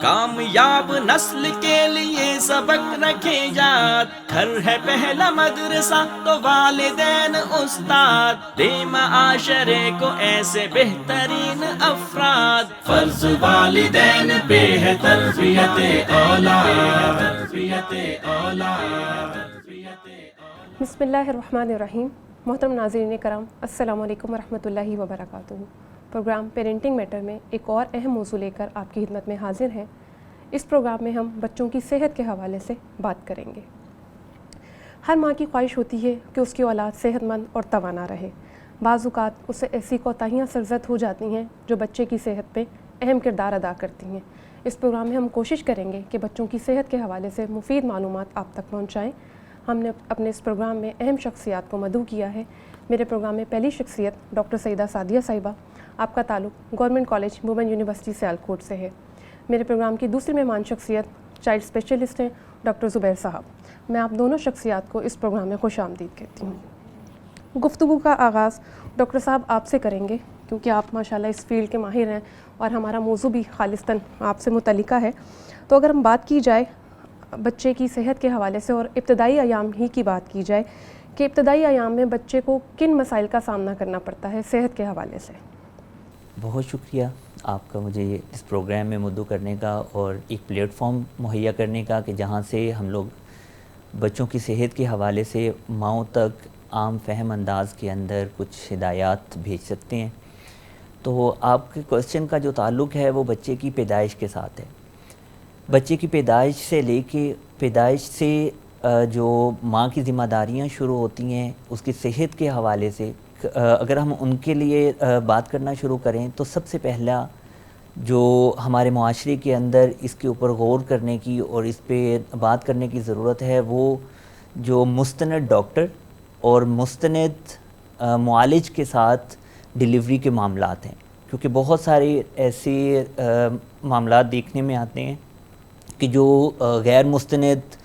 کامیاب نسل کے لیے سبق رکھے یاد، گھر ہے پہلا مدرسہ تو والدین استاد، دے معاشرے کو ایسے بہترین افراد، فرض والدین پہ ہے تربیت اولاد۔ بسم اللہ الرحمن الرحیم۔ محترم ناظرین کرام، السلام علیکم ورحمۃ اللہ وبرکاتہ۔ پروگرام پیرنٹنگ میٹر میں ایک اور اہم موضوع لے کر آپ کی خدمت میں حاضر ہیں۔ اس پروگرام میں ہم بچوں کی صحت کے حوالے سے بات کریں گے۔ ہر ماں کی خواہش ہوتی ہے کہ اس کی اولاد صحت مند اور توانا رہے۔ بعض اوقات اسے ایسی کوتاہیاں سرزد ہو جاتی ہیں جو بچے کی صحت پہ اہم کردار ادا کرتی ہیں۔ اس پروگرام میں ہم کوشش کریں گے کہ بچوں کی صحت کے حوالے سے مفید معلومات آپ تک پہنچائیں۔ ہم نے اپنے اس پروگرام میں اہم شخصیات کو مدعو کیا ہے۔ میرے پروگرام میں پہلی شخصیت ڈاکٹر سیدہ سعدیہ صاحبہ، آپ کا تعلق government college women university Sialkot سے ہے۔ میرے پروگرام کی دوسری مہمان شخصیت چائلڈ اسپیشلسٹ ہیں ڈاکٹر زبیر صاحب۔ میں آپ دونوں شخصیات کو اس پروگرام میں خوش آمدید کہتی ہوں۔ گفتگو کا آغاز ڈاکٹر صاحب آپ سے کریں گے، کیونکہ آپ ماشاءاللہ اس فیلڈ کے ماہر ہیں اور ہمارا موضوع بھی خالصتاً آپ سے متعلقہ ہے۔ تو اگر ہم بات کی جائے بچے کی صحت کے حوالے سے اور ابتدائی ایام ہی کی بات کی جائے کہ ابتدائی ایام میں بچے کو کن مسائل کا سامنا کرنا پڑتا ہے صحت کے حوالے سے؟ بہت شکریہ آپ کا مجھے اس پروگرام میں مدعو کرنے کا اور ایک پلیٹ فارم مہیا کرنے کا کہ جہاں سے ہم لوگ بچوں کی صحت کے حوالے سے ماؤں تک عام فہم انداز کے اندر کچھ ہدایات بھیج سکتے ہیں۔ تو آپ کے کوسچن کا جو تعلق ہے وہ بچے کی پیدائش کے ساتھ ہے۔ بچے کی پیدائش سے لے کے پیدائش سے جو ماں کی ذمہ داریاں شروع ہوتی ہیں اس کی صحت کے حوالے سے اگر ہم ان کے لیے بات کرنا شروع کریں تو سب سے پہلا جو ہمارے معاشرے کے اندر اس کے اوپر غور کرنے کی اور اس پہ بات کرنے کی ضرورت ہے وہ جو مستند ڈاکٹر اور مستند معالج کے ساتھ ڈیلیوری کے معاملات ہیں، کیونکہ بہت سارے ایسے معاملات دیکھنے میں آتے ہیں کہ جو غیر مستند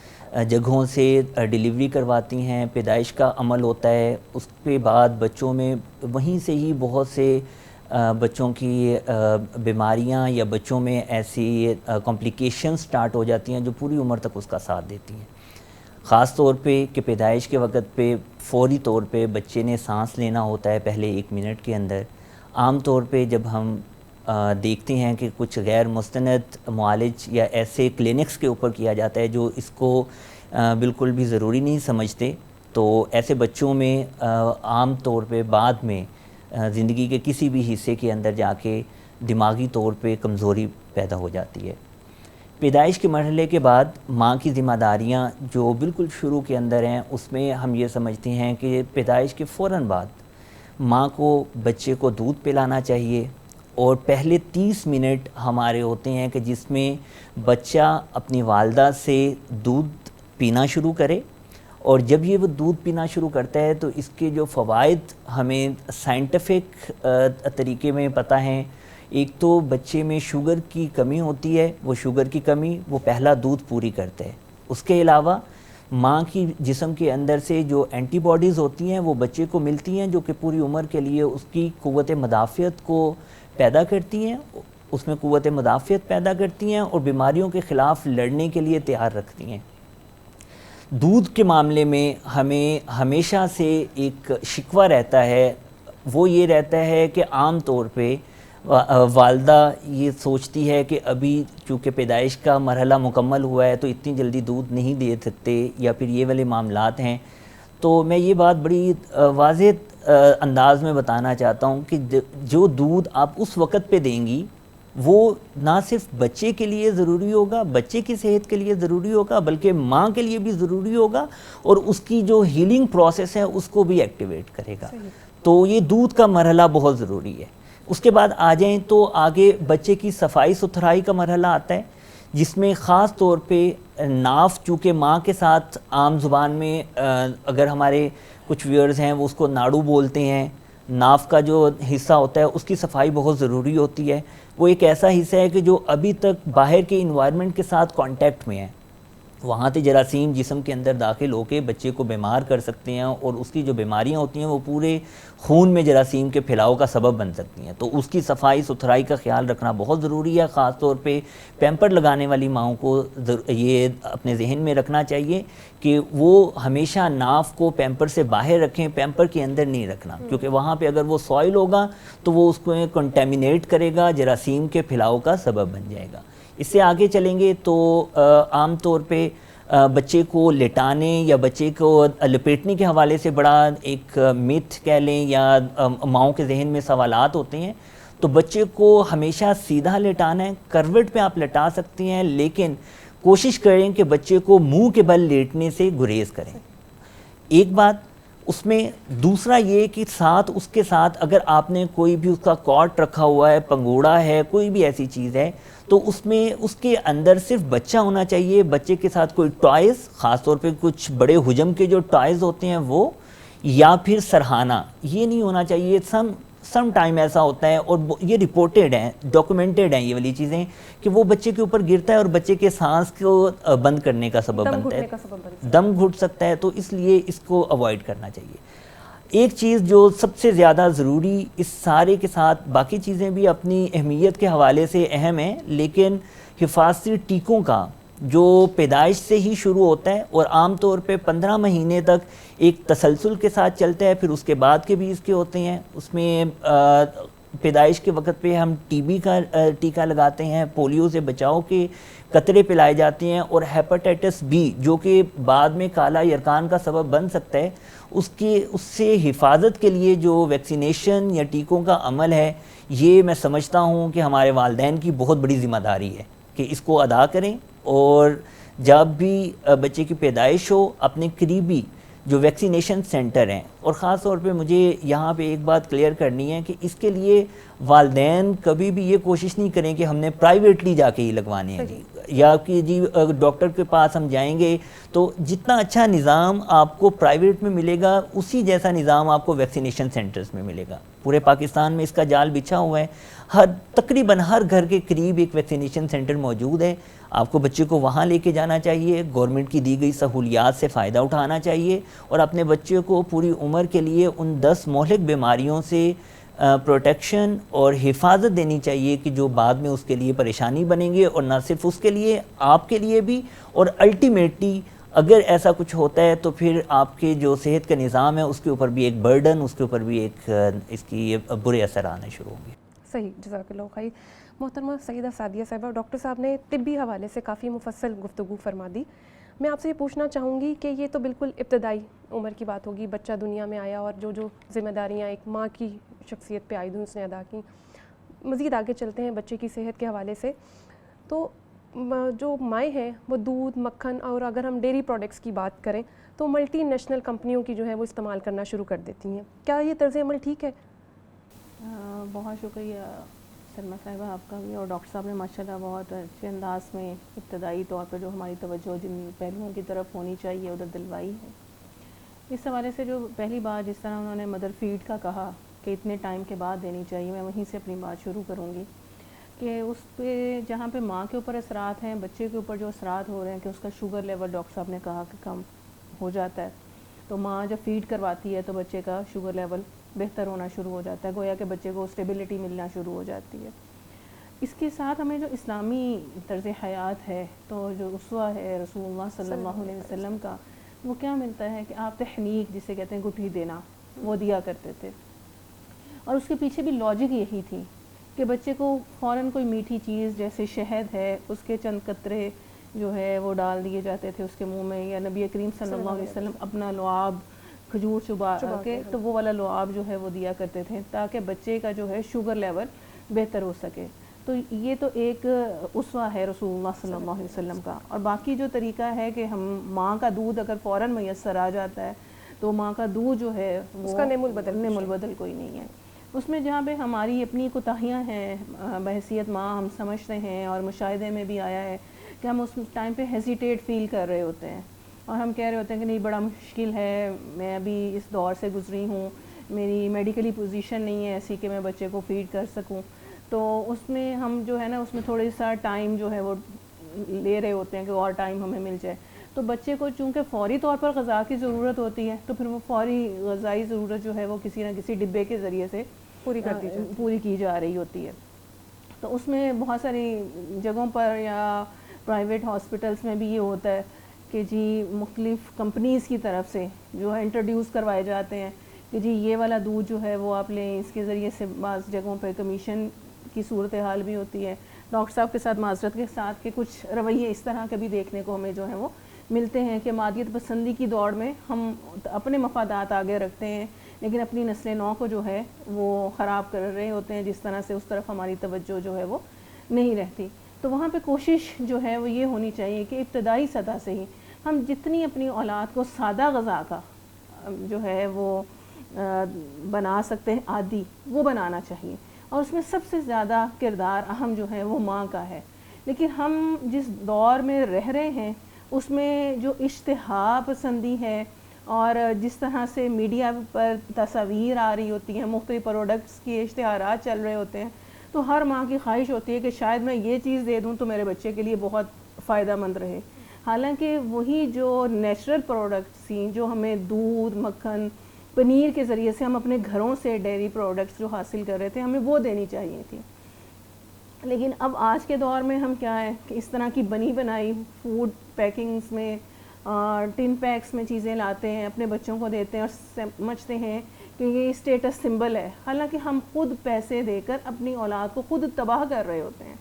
جگہوں سے ڈیلیوری کرواتی ہیں، پیدائش کا عمل ہوتا ہے، اس کے بعد بچوں میں وہیں سے ہی بہت سے بچوں کی بیماریاں یا بچوں میں ایسی کمپلیکیشن سٹارٹ ہو جاتی ہیں جو پوری عمر تک اس کا ساتھ دیتی ہیں۔ خاص طور پہ کہ پیدائش کے وقت پہ فوری طور پہ بچے نے سانس لینا ہوتا ہے پہلے 1 منٹ کے اندر۔ عام طور پہ جب ہم دیکھتے ہیں کہ کچھ غیر مستند معالج یا ایسے کلینکس کے اوپر کیا جاتا ہے جو اس کو بالکل بھی ضروری نہیں سمجھتے، تو ایسے بچوں میں عام طور پہ بعد میں زندگی کے کسی بھی حصے کے اندر جا کے دماغی طور پہ کمزوری پیدا ہو جاتی ہے۔ پیدائش کے مرحلے کے بعد ماں کی ذمہ داریاں جو بالکل شروع کے اندر ہیں اس میں ہم یہ سمجھتے ہیں کہ پیدائش کے فوراً بعد ماں کو بچے کو دودھ پلانا چاہیے، اور پہلے 30 منٹ ہمارے ہوتے ہیں کہ جس میں بچہ اپنی والدہ سے دودھ پینا شروع کرے، اور جب یہ وہ دودھ پینا شروع کرتا ہے تو اس کے جو فوائد ہمیں سائنٹیفک طریقے میں پتہ ہیں۔ ایک تو بچے میں شوگر کی کمی ہوتی ہے، وہ شوگر کی کمی وہ پہلا دودھ پوری کرتا ہے۔ اس کے علاوہ ماں کی جسم کے اندر سے جو اینٹی باڈیز ہوتی ہیں وہ بچے کو ملتی ہیں جو کہ پوری عمر کے لیے اس کی قوت مدافعت کو پیدا کرتی ہیں، اس میں قوت مدافعت پیدا کرتی ہیں اور بیماریوں کے خلاف لڑنے کے لیے تیار رکھتی ہیں۔ دودھ کے معاملے میں ہمیں ہمیشہ سے ایک شکوہ رہتا ہے، وہ یہ رہتا ہے کہ عام طور پہ والدہ یہ سوچتی ہے کہ ابھی چونکہ پیدائش کا مرحلہ مکمل ہوا ہے تو اتنی جلدی دودھ نہیں دے سکتے، یا پھر یہ والے معاملات ہیں۔ تو میں یہ بات بڑی واضح انداز میں بتانا چاہتا ہوں کہ جو دودھ آپ اس وقت پہ دیں گی وہ نہ صرف بچے کے لیے ضروری ہوگا، بچے کی صحت کے لیے ضروری ہوگا، بلکہ ماں کے لیے بھی ضروری ہوگا، اور اس کی جو ہیلنگ پروسیس ہے اس کو بھی ایکٹیویٹ کرے گا۔ تو یہ دودھ کا مرحلہ بہت ضروری ہے۔ اس کے بعد آ جائیں تو آگے بچے کی صفائی ستھرائی کا مرحلہ آتا ہے، جس میں خاص طور پہ ناف، چونکہ ماں کے ساتھ عام زبان میں اگر ہمارے کچھ ویئرز ہیں وہ اس کو ناڑو بولتے ہیں، ناف کا جو حصہ ہوتا ہے اس کی صفائی بہت ضروری ہوتی ہے۔ وہ ایک ایسا حصہ ہے کہ جو ابھی تک باہر کے انوائرمنٹ کے ساتھ کانٹیکٹ میں ہے، وہاں سے جراثیم جسم کے اندر داخل ہو کے بچے کو بیمار کر سکتے ہیں، اور اس کی جو بیماریاں ہوتی ہیں وہ پورے خون میں جراثیم کے پھیلاؤ کا سبب بن سکتی ہیں. تو اس کی صفائی ستھرائی کا خیال رکھنا بہت ضروری ہے. خاص طور پہ پیمپر لگانے والی ماؤں کو یہ اپنے ذہن میں رکھنا چاہیے کہ وہ ہمیشہ ناف کو پیمپر سے باہر رکھیں، پیمپر کے اندر نہیں رکھنا، کیونکہ وہاں پہ اگر وہ سوائل ہوگا تو وہ اس کو کنٹیمینیٹ کرے گا، جراثیم کے پھیلاؤ کا سبب بن جائے گا. اس سے آگے چلیں گے تو عام طور پہ بچے کو لٹانے یا بچے کو لپیٹنے کے حوالے سے بڑا ایک میتھ کہہ لیں یا ماؤں کے ذہن میں سوالات ہوتے ہیں. تو بچے کو ہمیشہ سیدھا لٹانا ہے. کروٹ پہ آپ لٹا سکتے ہیں، لیکن کوشش کریں کہ بچے کو منہ کے بل لیٹنے سے گریز کریں. ایک بات اس میں، دوسرا یہ کہ ساتھ اس کے ساتھ اگر آپ نے کوئی بھی اس کا کاٹ رکھا ہوا ہے، پنگوڑا ہے، کوئی بھی ایسی چیز ہے، تو اس میں اس کے اندر صرف بچہ ہونا چاہیے. بچے کے ساتھ کوئی ٹوائز، خاص طور پہ کچھ بڑے حجم کے جو ٹوائز ہوتے ہیں وہ، یا پھر سرہانہ، یہ نہیں ہونا چاہیے. سم ٹائم ایسا ہوتا ہے، اور یہ رپورٹڈ ہیں، ڈاکومنٹڈ ہیں یہ والی چیزیں، کہ وہ بچے کے اوپر گرتا ہے اور بچے کے سانس کو بند کرنے کا سبب بنتا ہے، دم گھٹ سکتا ہے. تو اس لیے اس کو اوائڈ کرنا چاہیے. ایک چیز جو سب سے زیادہ ضروری اس سارے کے ساتھ، باقی چیزیں بھی اپنی اہمیت کے حوالے سے اہم ہیں، لیکن حفاظتی ٹیکوں کا جو پیدائش سے ہی شروع ہوتا ہے اور عام طور پہ 15 مہینے تک ایک تسلسل کے ساتھ چلتا ہے، پھر اس کے بعد کے بھی اس کے ہوتے ہیں. اس میں پیدائش کے وقت پہ ہم ٹی بی کا ٹیکہ لگاتے ہیں، پولیو سے بچاؤ کے قطرے پلائے جاتے ہیں، اور ہیپاٹائٹس بی جو کہ بعد میں کالا یرقان کا سبب بن سکتا ہے، اس سے حفاظت کے لیے جو ویکسینیشن یا ٹیکوں کا عمل ہے، یہ میں سمجھتا ہوں کہ ہمارے والدین کی بہت بڑی ذمہ داری ہے کہ اس کو ادا کریں. اور جب بھی بچے کی پیدائش ہو، اپنے قریبی جو ویکسینیشن سینٹر ہیں، اور خاص طور پہ مجھے یہاں پہ ایک بات کلیئر کرنی ہے کہ اس کے لیے والدین کبھی بھی یہ کوشش نہیں کریں کہ ہم نے پرائیویٹلی جا کے ہی لگوانے ہیں، یا کہ جی ڈاکٹر کے پاس ہم جائیں گے تو جتنا اچھا نظام آپ کو پرائیویٹ میں ملے گا، اسی جیسا نظام آپ کو ویکسینیشن سینٹرز میں ملے گا. پورے پاکستان میں اس کا جال بچھا ہوا ہے، تقریباً ہر گھر کے قریب ایک ویکسینیشن سینٹر موجود ہے. آپ کو بچے کو وہاں لے کے جانا چاہیے، گورنمنٹ کی دی گئی سہولیات سے فائدہ اٹھانا چاہیے، اور اپنے بچے کو پوری عمر کے لیے ان 10 مہلک بیماریوں سے پروٹیکشن اور حفاظت دینی چاہیے کہ جو بعد میں اس کے لیے پریشانی بنیں گے، اور نہ صرف اس کے لیے، آپ کے لیے بھی. اور الٹیمیٹلی اگر ایسا کچھ ہوتا ہے تو پھر آپ کے جو صحت کا نظام ہے اس کے اوپر بھی ایک برڈن، اس کے اوپر بھی ایک اس کی برے اثر آنے شروع ہوں گے. صحیح، جزاک اللہ خیر. محترمہ سیدہ سعدیہ صاحبہ، ڈاکٹر صاحب نے طبی حوالے سے کافی مفصل گفتگو فرما دی. میں آپ سے یہ پوچھنا چاہوں گی کہ یہ تو بالکل ابتدائی عمر کی بات ہوگی، بچہ دنیا میں آیا اور جو ذمہ داریاں ایک ماں کی شخصیت پہ عائد ہوئی اس نے ادا کی. مزید آگے چلتے ہیں بچے کی صحت کے حوالے سے. تو جو مائیں ہیں وہ دودھ، مکھن، اور اگر ہم ڈیری پروڈکٹس کی بات کریں تو ملٹی نیشنل کمپنیوں کی جو ہے وہ استعمال کرنا شروع کر دیتی ہیں. کیا یہ طرز عمل ٹھیک ہے؟ بہت شکریہ سلمیٰ صاحبہ آپ کا بھی، اور ڈاکٹر صاحب نے ماشاءاللہ بہت اچھے انداز میں ابتدائی طور پر جو ہماری توجہ جن پہلوؤں کی طرف ہونی چاہیے ادھر دلوائی ہے. اس حوالے سے جو پہلی بات جس طرح انہوں نے مدر فیڈ کا کہا کہ اتنے ٹائم کے بعد دینی چاہیے، میں وہیں سے اپنی بات شروع کروں گی کہ اس پہ جہاں پہ ماں کے اوپر اثرات ہیں، بچے کے اوپر جو اثرات ہو رہے ہیں کہ اس کا شوگر لیول ڈاکٹر صاحب نے کہا کہ کم ہو جاتا ہے. تو ماں جب فیڈ کرواتی ہے تو بچے کا شوگر لیول بہتر ہونا شروع ہو جاتا ہے، گویا کہ بچے کو اسٹیبلٹی ملنا شروع ہو جاتی ہے. اس کے ساتھ ہمیں جو اسلامی طرز حیات ہے، تو جو اسوہ ہے رسول اللہ صلی اللہ علیہ وسلم کا، وہ کیا ملتا ہے کہ آپ تحنیک جسے کہتے ہیں گٹھی دینا، وہ دیا کرتے تھے. اور اس کے پیچھے بھی لاجک یہی تھی کہ بچے کو فوراً کوئی میٹھی چیز جیسے شہد ہے اس کے چند قطرے جو ہے وہ ڈال دیے جاتے تھے اس کے منہ میں، یا نبی کریم صلی اللہ علیہ وسلم اپنا لعاب کھجور چبا کے تو وہ والا لعاب جو ہے وہ دیا کرتے تھے تاکہ بچے کا جو ہے شوگر لیول بہتر ہو سکے. تو یہ تو ایک اسوہ ہے رسول اللہ صلی اللہ علیہ وسلم کا. اور باقی جو طریقہ ہے کہ ہم ماں کا دودھ اگر فوراً میسر آ جاتا ہے تو ماں کا دودھ جو ہے وہ اس کا نعم البدل کوئی نہیں ہے. اس میں جہاں پہ ہماری اپنی کوتاہیاں ہیں بحیثیت ماں ہم سمجھتے ہیں، اور مشاہدے میں بھی آیا ہے کہ ہم اس ٹائم پہ ہیزیٹیٹ فیل کر رہے ہوتے ہیں، اور ہم کہہ رہے ہوتے ہیں کہ نہیں بڑا مشکل ہے، میں ابھی اس دور سے گزری ہوں، میری میڈیکلی پوزیشن نہیں ہے ایسی کہ میں بچے کو فیڈ کر سکوں. تو اس میں ہم جو ہے نا اس میں تھوڑی سا ٹائم جو ہے وہ لے رہے ہوتے ہیں کہ اور ٹائم ہمیں مل جائے. تو بچے کو چونکہ فوری طور پر غذا کی ضرورت ہوتی ہے تو پھر وہ فوری غذائی ضرورت جو ہے وہ کسی نہ کسی ڈبے کے ذریعے سے پوری کی جا رہی ہوتی ہے. تو اس میں بہت ساری جگہوں پر یا پرائیویٹ ہاسپٹلس میں بھی یہ ہوتا ہے کہ جی مختلف کمپنیز کی طرف سے جو ہے انٹروڈیوس کروائے جاتے ہیں کہ جی یہ والا دودھ جو ہے وہ آپ لیں. اس کے ذریعے سے بعض جگہوں پہ کمیشن کی صورتحال بھی ہوتی ہے. ڈاکٹر صاحب کے ساتھ معذرت کے ساتھ کہ کچھ رویے اس طرح کے بھی دیکھنے کو ہمیں جو ہے وہ ملتے ہیں کہ مادیت پسندی کی دوڑ میں ہم اپنے مفادات آگے رکھتے ہیں لیکن اپنی نسل نو کو جو ہے وہ خراب کر رہے ہوتے ہیں, جس طرح سے اس طرف ہماری توجہ جو ہے وہ نہیں رہتی. تو وہاں پہ کوشش جو ہے وہ یہ ہونی چاہیے کہ ابتدائی سطح سے ہی ہم جتنی اپنی اولاد کو سادہ غذا کا جو ہے وہ بنا سکتے ہیں عادی, وہ بنانا چاہیے. اور اس میں سب سے زیادہ کردار اہم جو ہے وہ ماں کا ہے. لیکن ہم جس دور میں رہ رہے ہیں اس میں جو اشتہا پسندی ہے اور جس طرح سے میڈیا پر تصاویر آ رہی ہوتی ہیں, مختلف پروڈکٹس کی اشتہارات چل رہے ہوتے ہیں, تو ہر ماں کی خواہش ہوتی ہے کہ شاید میں یہ چیز دے دوں تو میرے بچے کے لیے بہت فائدہ مند رہے. حالانکہ وہی جو نیچرل پروڈکٹس تھیں جو ہمیں دودھ, مکھن, پنیر کے ذریعے سے ہم اپنے گھروں سے ڈیری پروڈکٹس جو حاصل کر رہے تھے ہمیں وہ دینی چاہیے تھی. لیکن اب آج کے دور میں ہم کیا ہے کہ اس طرح کی بنی بنائی فوڈ پیکنگز میں ٹن پیکس میں چیزیں لاتے ہیں, اپنے بچوں کو دیتے ہیں اور سمجھتے ہیں کہ یہ اسٹیٹس سمبل ہے. حالانکہ ہم خود پیسے دے کر اپنی اولاد کو خود تباہ کر رہے ہوتے ہیں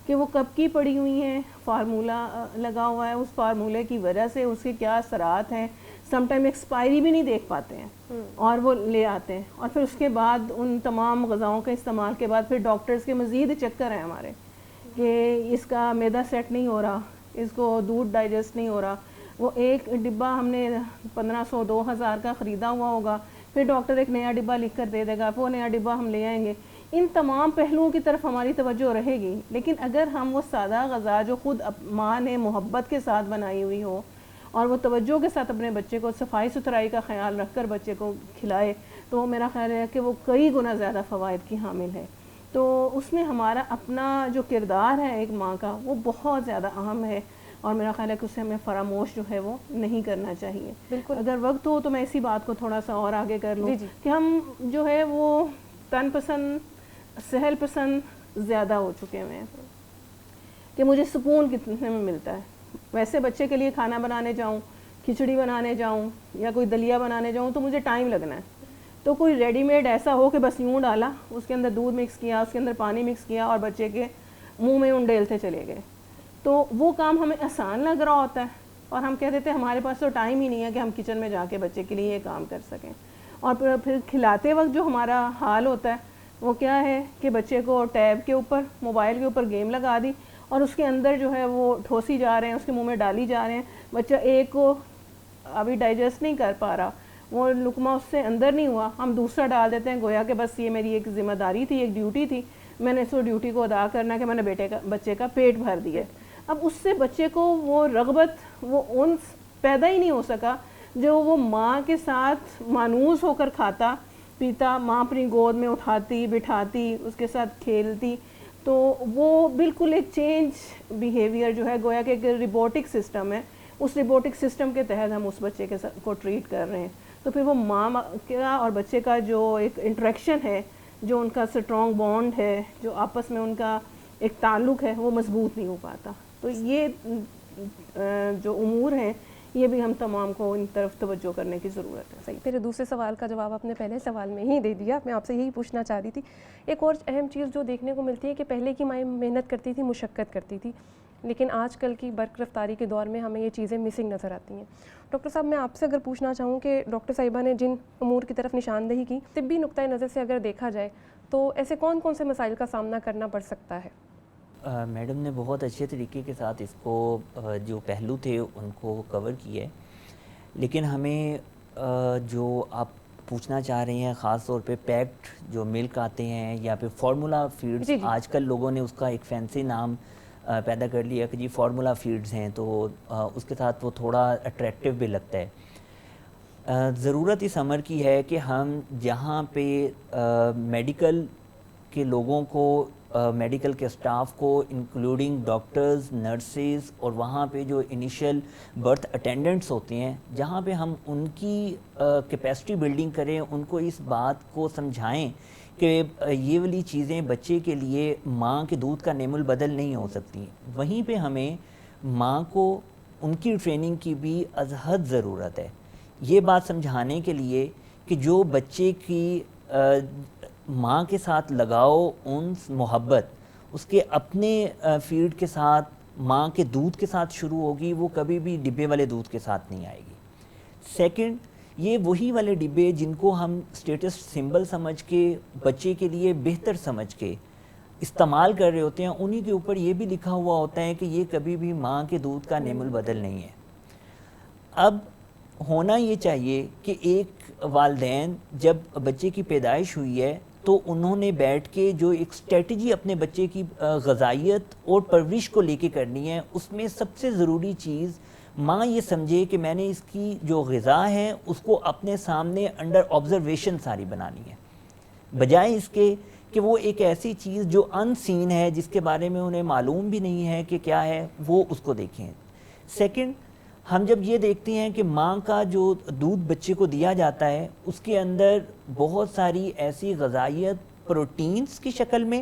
کہ وہ کب کی پڑی ہوئی ہیں, فارمولہ لگا ہوا ہے, اس فارمولے کی وجہ سے اس کے کیا اثرات ہیں, سم ٹائم ایکسپائری بھی نہیں دیکھ پاتے ہیں اور وہ لے آتے ہیں. اور پھر اس کے بعد ان تمام غذاؤں کے استعمال کے بعد پھر ڈاکٹرز کے مزید چکر ہیں ہمارے کہ اس کا معدہ سیٹ نہیں ہو رہا, اس کو دودھ ڈائجسٹ نہیں ہو رہا. وہ ایک ڈبہ ہم نے 1500 2000 کا خریدا ہوا ہوگا, پھر ڈاکٹر ایک نیا ڈبہ لکھ کر دے دے گا, وہ نیا ڈبہ ہم لے آئیں گے. ان تمام پہلوؤں کی طرف ہماری توجہ رہے گی. لیکن اگر ہم وہ سادہ غذا جو خود ماں نے محبت کے ساتھ بنائی ہوئی ہو اور وہ توجہ کے ساتھ اپنے بچے کو صفائی ستھرائی کا خیال رکھ کر بچے کو کھلائے, تو میرا خیال ہے کہ وہ کئی گنا زیادہ فوائد کی حامل ہے. تو اس میں ہمارا اپنا جو کردار ہے ایک ماں کا وہ بہت زیادہ اہم ہے اور میرا خیال ہے کہ اسے ہمیں فراموش جو ہے وہ نہیں کرنا چاہیے. بالکل. اگر وقت ہو تو میں اسی بات کو تھوڑا سا اور آگے کر لوں کہ ہم جو ہے وہ تن پسند, سہل پسند زیادہ ہو چکے ہوئے ہیں کہ مجھے سکون کتنے میں ملتا ہے. ویسے بچے کے لیے کھانا بنانے جاؤں, کھچڑی بنانے جاؤں یا کوئی دلیا بنانے جاؤں تو مجھے ٹائم لگنا ہے. تو کوئی ریڈی میڈ ایسا ہو کہ بس یوں ڈالا, اس کے اندر دودھ مکس کیا, اس کے اندر پانی مکس کیا اور بچے کے منہ میں انڈیلتے چلے گئے, تو وہ کام ہمیں آسان لگ رہا ہوتا ہے اور ہم کہہ دیتے ہیں ہمارے پاس تو ٹائم ہی نہیں ہے کہ ہم کچن میں جا کے بچے کے لیے یہ کام کر سکیں. اور پھر کھلاتے وقت جو ہمارا حال ہوتا ہے وہ کیا ہے کہ بچے کو ٹیب کے اوپر, موبائل کے اوپر گیم لگا دی اور اس کے اندر جو ہے وہ ٹھوسی جا رہے ہیں, اس کے منہ میں ڈالی جا رہے ہیں. بچہ ایک کو ابھی ڈائجسٹ نہیں کر پا رہا, وہ لقمہ اس سے اندر نہیں ہوا, ہم دوسرا ڈال دیتے ہیں گویا کہ بس یہ میری ایک ذمہ داری تھی, ایک ڈیوٹی تھی, میں نے اس ڈیوٹی کو ادا کرنا کہ میں نے بچے کا پیٹ بھر دیا. اب اس سے بچے کو وہ رغبت, وہ انس پیدا ہی نہیں ہو سکا جو وہ ماں کے ساتھ مانوس ہو کر کھاتا پیتا, ماں اپنی گود میں اٹھاتی بٹھاتی اس کے ساتھ کھیلتی. تو وہ بالکل ایک چینج بیہیویئر جو ہے گویا کہ ایک روبوٹک سسٹم ہے, اس روبوٹک سسٹم کے تحت ہم اس بچے کے کو ٹریٹ کر رہے ہیں. تو پھر وہ ماں کا اور بچے کا جو ایک انٹریکشن ہے, جو ان کا اسٹرانگ بانڈ ہے, جو آپس میں ان کا ایک تعلق ہے, وہ مضبوط نہیں ہو پاتا. تو یہ جو امور ہیں یہ بھی ہم تمام کو ان طرف توجہ کرنے کی ضرورت ہے. صحیح. میرے دوسرے سوال کا جواب آپ نے پہلے سوال میں ہی دے دیا. میں آپ سے یہی پوچھنا چاہ رہی تھی, ایک اور اہم چیز جو دیکھنے کو ملتی ہے کہ پہلے کی مائیں محنت کرتی تھی, مشقت کرتی تھی, لیکن آج کل کی برق رفتاری کے دور میں ہمیں یہ چیزیں مسنگ نظر آتی ہیں. ڈاکٹر صاحب, میں آپ سے اگر پوچھنا چاہوں کہ ڈاکٹر صاحبہ نے جن امور کی طرف نشاندہی کی, طبی نقطۂ نظر سے اگر دیکھا جائے تو ایسے کون کون سے مسائل کا سامنا کرنا پڑ سکتا ہے؟ میڈم نے بہت اچھے طریقے کے ساتھ اس کو جو پہلو تھے ان کو کور کیا ہے. لیکن ہمیں جو آپ پوچھنا چاہ رہے ہیں خاص طور پہ پیکڈ جو ملک آتے ہیں یا پھر فارمولا فیڈز, آج کل لوگوں نے اس کا ایک فینسی نام پیدا کر لیا کہ جی فارمولا فیڈز ہیں, تو اس کے ساتھ وہ تھوڑا اٹریکٹیو بھی لگتا ہے. ضرورت اس امر کی ہے کہ ہم جہاں پہ میڈیکل کے لوگوں کو میڈیکل کے اسٹاف کو انکلوڈنگ ڈاکٹرز، نرسز اور وہاں پہ جو انیشیل برتھ اٹینڈنٹس ہوتے ہیں، جہاں پہ ہم ان کی کیپیسٹی بلڈنگ کریں، ان کو اس بات کو سمجھائیں کہ یہ والی چیزیں بچے کے لیے ماں کے دودھ کا نعم البدل نہیں ہو سکتی. وہیں پہ ہمیں ماں کو ان کی ٹریننگ کی بھی از حد ضرورت ہے، یہ بات سمجھانے کے لیے کہ جو بچے کی ماں کے ساتھ لگاؤ، انس، محبت اس کے اپنے فیڈ کے ساتھ، ماں کے دودھ کے ساتھ شروع ہوگی، وہ کبھی بھی ڈبے والے دودھ کے ساتھ نہیں آئے گی. سیکنڈ، یہ وہی والے ڈبے جن کو ہم اسٹیٹس سمبل سمجھ کے، بچے کے لیے بہتر سمجھ کے استعمال کر رہے ہوتے ہیں، انہی کے اوپر یہ بھی لکھا ہوا ہوتا ہے کہ یہ کبھی بھی ماں کے دودھ کا نعم البدل نہیں ہے. اب ہونا یہ چاہیے کہ ایک والدین جب بچے کی پیدائش ہوئی ہے تو انہوں نے بیٹھ کے جو ایک اسٹریٹجی اپنے بچے کی غذائیت اور پرورش کو لے کے کرنی ہے، اس میں سب سے ضروری چیز ماں یہ سمجھے کہ میں نے اس کی جو غذا ہے اس کو اپنے سامنے انڈر آبزرویشن ساری بنانی ہے، بجائے اس کے کہ وہ ایک ایسی چیز جو ان سین ہے، جس کے بارے میں انہیں معلوم بھی نہیں ہے کہ کیا ہے، وہ اس کو دیکھیں. سیکنڈ، ہم جب یہ دیکھتے ہیں کہ ماں کا جو دودھ بچے کو دیا جاتا ہے اس کے اندر بہت ساری ایسی غذائیت پروٹینز کی شکل میں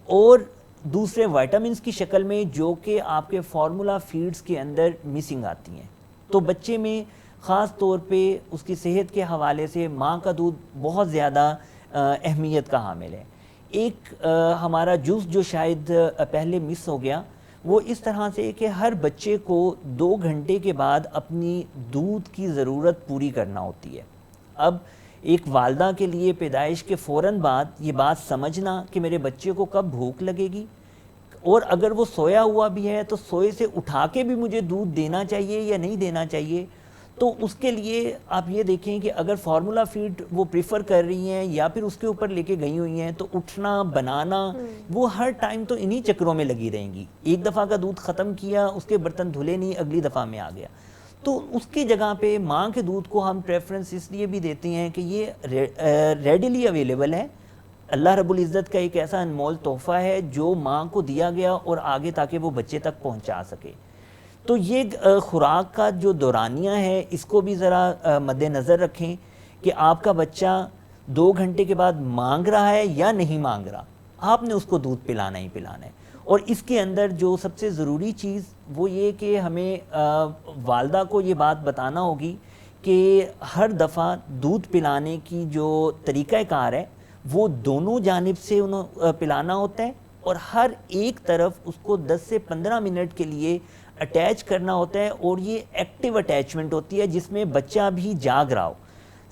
اور دوسرے وائٹامنز کی شکل میں جو کہ آپ کے فارمولا فیڈز کے اندر مسنگ آتی ہیں، تو بچے میں خاص طور پہ اس کی صحت کے حوالے سے ماں کا دودھ بہت زیادہ اہمیت کا حامل ہے. ایک ہمارا جز جو شاید پہلے مس ہو گیا، وہ اس طرح سے کہ ہر بچے کو 2 گھنٹے کے بعد اپنی دودھ کی ضرورت پوری کرنا ہوتی ہے. اب ایک والدہ کے لیے پیدائش کے فوراً بعد یہ بات سمجھنا کہ میرے بچے کو کب بھوک لگے گی، اور اگر وہ سویا ہوا بھی ہے تو سوئے سے اٹھا کے بھی مجھے دودھ دینا چاہیے یا نہیں دینا چاہیے، تو اس کے لیے آپ یہ دیکھیں کہ اگر فارمولا فیڈ وہ پریفر کر رہی ہیں یا پھر اس کے اوپر لے کے گئی ہوئی ہیں، تو اٹھنا، بنانا، وہ ہر ٹائم تو انہی چکروں میں لگی رہیں گی. ایک دفعہ کا دودھ ختم کیا، اس کے برتن دھلے نہیں، اگلی دفعہ میں آ گیا. تو اس کی جگہ پہ ماں کے دودھ کو ہم پریفرنس اس لیے بھی دیتے ہیں کہ یہ ریڈیلی اویلیبل ہے، اللہ رب العزت کا ایک ایسا انمول تحفہ ہے جو ماں کو دیا گیا اور آگے تاکہ وہ بچے تک پہنچا سکے. تو یہ خوراک کا جو دورانیہ ہے اس کو بھی ذرا مد نظر رکھیں کہ آپ کا بچہ 2 گھنٹے کے بعد مانگ رہا ہے یا نہیں مانگ رہا، آپ نے اس کو دودھ پلانا ہی پلانا ہے. اور اس کے اندر جو سب سے ضروری چیز وہ یہ کہ ہمیں والدہ کو یہ بات بتانا ہوگی کہ ہر دفعہ دودھ پلانے کی جو طریقہ کار ہے وہ دونوں جانب سے انہیں پلانا ہوتا ہے، اور ہر ایک طرف اس کو 10 سے 15 منٹ کے لیے اٹیچ کرنا ہوتا ہے، اور یہ ایکٹیو اٹیچمنٹ ہوتی ہے جس میں بچہ بھی جاگ رہا ہو.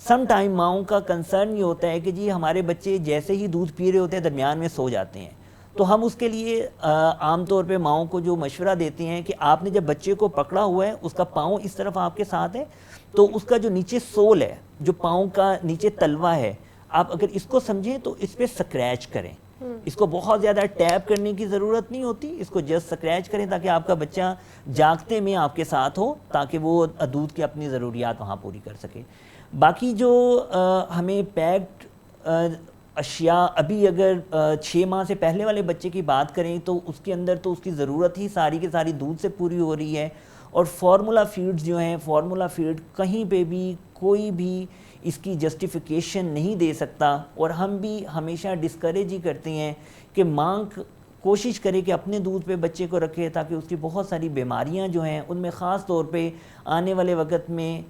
سم ٹائم ماؤں کا کنسرن یہ ہوتا ہے کہ جی ہمارے بچے جیسے ہی دودھ پی رہے ہوتے ہیں درمیان میں سو جاتے ہیں، تو ہم اس کے لیے عام طور پہ ماؤں کو جو مشورہ دیتے ہیں کہ آپ نے جب بچے کو پکڑا ہوا ہے، اس کا پاؤں اس طرف آپ کے ساتھ ہے، تو اس کا جو نیچے سول ہے، جو پاؤں کا نیچے تلوا ہے، آپ اگر اس کو سمجھیں تو اس پہ سکریچ کریں. اس کو بہت زیادہ ٹیپ کرنے کی ضرورت نہیں ہوتی، اس کو جسٹ سکریچ کریں تاکہ آپ کا بچہ جاگتے میں آپ کے ساتھ ہو، تاکہ وہ دودھ کی اپنی ضروریات وہاں پوری کر سکے. باقی جو ہمیں پیکڈ اشیاء، ابھی اگر 6 ماہ سے پہلے والے بچے کی بات کریں تو اس کے اندر تو اس کی ضرورت ہی ساری کی ساری دودھ سے پوری ہو رہی ہے، اور فارمولا فیڈز جو ہیں، فارمولا فیڈ کہیں پہ بھی کوئی بھی اس کی جسٹیفیکیشن نہیں دے سکتا. اور ہم بھی ہمیشہ ڈسکریج ہی کرتے ہیں کہ ماں کوشش کرے کہ اپنے دودھ پہ بچے کو رکھے، تاکہ اس کی بہت ساری بیماریاں جو ہیں ان میں خاص طور پہ آنے والے وقت میں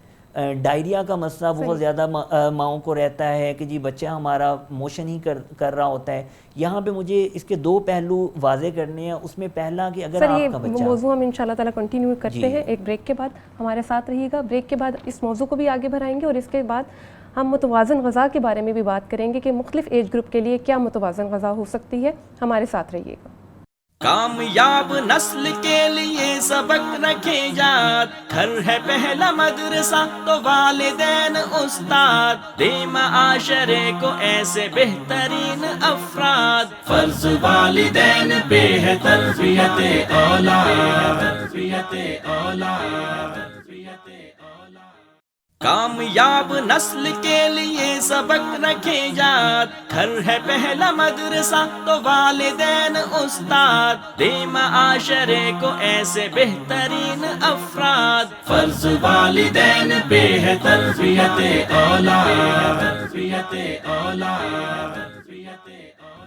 ڈائریا کا مسئلہ بہت زیادہ ماؤں کو رہتا ہے کہ جی بچہ ہمارا موشن ہی کر رہا ہوتا ہے. یہاں پہ مجھے اس کے 2 پہلو واضح کرنے ہیں. اس میں پہلا کہ اگر آپ کا بچہ، موضوع ہم انشاءاللہ تعالیٰ کنٹینیو کرتے ہیں ایک بریک کے بعد. ہمارے ساتھ رہیے گا. بریک کے بعد اس موضوع کو بھی آگے بڑھائیں گے، اور اس کے بعد ہم متوازن غذا کے بارے میں بھی بات کریں گے کہ مختلف ایج گروپ کے لیے کیا متوازن غذا ہو سکتی ہے. ہمارے ساتھ رہیے گا. کامیاب نسل کے لیے سبق رکھے یاد، گھر ہے پہلا مدرسہ تو والدین استاد، دے معاشرے کو ایسے بہترین افراد، فرض والدین پہ ہے تربیت اولاد. کامیاب نسل کے لیے سبق رکھے یاد، گھر ہے پہلا مدرسہ تو والدین استاد، دے معاشرے کو ایسے بہترین افراد، فرض والدین پہ ہے تربیت اولاد، تربیت اولاد۔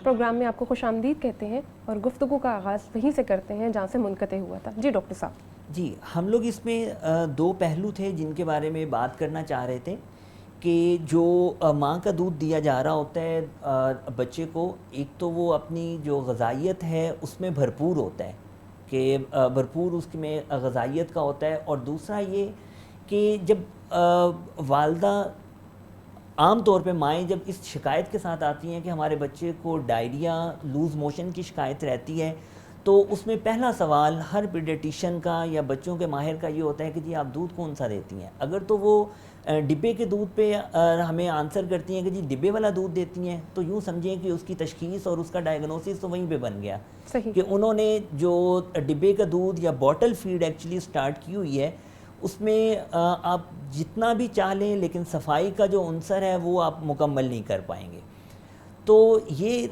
پروگرام میں آپ کو خوش آمدید کہتے ہیں اور گفتگو کا آغاز وہیں سے کرتے ہیں جہاں سے منقطع ہوا تھا۔ جی ڈاکٹر صاحب۔ جی، ہم لوگ اس میں دو پہلو تھے جن کے بارے میں بات کرنا چاہ رہے تھے کہ جو ماں کا دودھ دیا جا رہا ہوتا ہے بچے کو، ایک تو وہ اپنی جو غذائیت ہے اس میں بھرپور ہوتا ہے کہ بھرپور اس میں غذائیت کا ہوتا ہے، اور دوسرا یہ کہ جب والدہ عام طور پہ مائیں جب اس شکایت کے ساتھ آتی ہیں کہ ہمارے بچے کو ڈائریا، لوز موشن کی شکایت رہتی ہے، تو اس میں پہلا سوال ہر پیڈیٹیشین کا یا بچوں کے ماہر کا یہ ہوتا ہے کہ جی آپ دودھ کون سا دیتی ہیں؟ اگر تو وہ ڈبے کے دودھ پہ ہمیں آنسر کرتی ہیں کہ جی ڈبے والا دودھ دیتی ہیں، تو یوں سمجھیں کہ اس کی تشخیص اور اس کا ڈائگنوسس تو وہیں پہ بن گیا کہ انہوں نے جو ڈبے کا دودھ یا باٹل فیڈ ایکچولی سٹارٹ کی ہوئی ہے، اس میں آپ جتنا بھی چاہ لیں لیکن صفائی کا جو عنصر ہے وہ آپ مکمل نہیں کر پائیں گے۔ تو یہ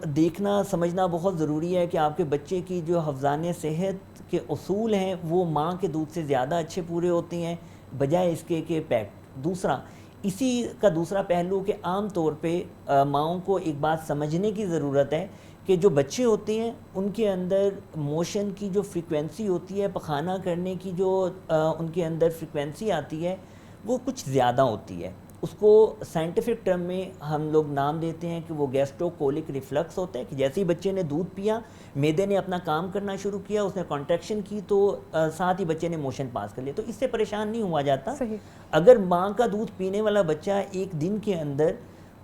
دیکھنا سمجھنا بہت ضروری ہے کہ آپ کے بچے کی جو حفظان صحت کے اصول ہیں وہ ماں کے دودھ سے زیادہ اچھے پورے ہوتے ہیں بجائے اس کے کہ پیکٹ۔ دوسرا اسی کا دوسرا پہلو کہ عام طور پہ ماؤں کو ایک بات سمجھنے کی ضرورت ہے کہ جو بچے ہوتے ہیں ان کے اندر موشن کی جو فریکوینسی ہوتی ہے، پخانہ کرنے کی جو ان کے اندر فریکوینسی آتی ہے وہ کچھ زیادہ ہوتی ہے۔ اس کو سائنٹیفک ٹرم میں ہم لوگ نام دیتے ہیں کہ وہ گیسٹروکولک ریفلکس ہوتا ہے، کہ جیسے ہی بچے نے دودھ پیا، معدے نے اپنا کام کرنا شروع کیا، اس نے کانٹریکشن کی تو ساتھ ہی بچے نے موشن پاس کر لیا، تو اس سے پریشان نہیں ہوا جاتا۔ اگر ماں کا دودھ پینے والا بچہ ایک دن کے اندر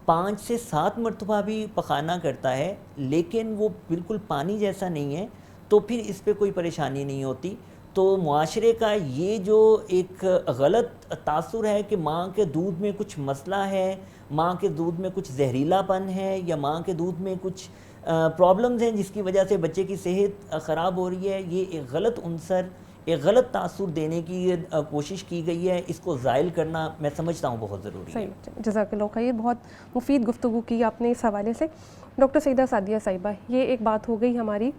5 سے 7 مرتبہ بھی پخانہ کرتا ہے لیکن وہ بالکل پانی جیسا نہیں ہے، تو پھر اس پہ کوئی پریشانی نہیں ہوتی۔ تو معاشرے کا یہ جو ایک غلط تاثر ہے کہ ماں کے دودھ میں کچھ مسئلہ ہے، ماں کے دودھ میں کچھ زہریلا پن ہے، یا ماں کے دودھ میں کچھ پرابلمز ہیں جس کی وجہ سے بچے کی صحت خراب ہو رہی ہے، یہ ایک غلط عنصر، ایک غلط تاثر دینے کی کوشش کی گئی ہے۔ اس کو زائل کرنا میں سمجھتا ہوں بہت ضروری ہے۔ جزاک اللہ خیر، بہت مفید گفتگو کی آپ نے اس حوالے سے۔ ڈاکٹر سیدہ سعدیہ صاحبہ، یہ ایک بات ہو گئی ہماری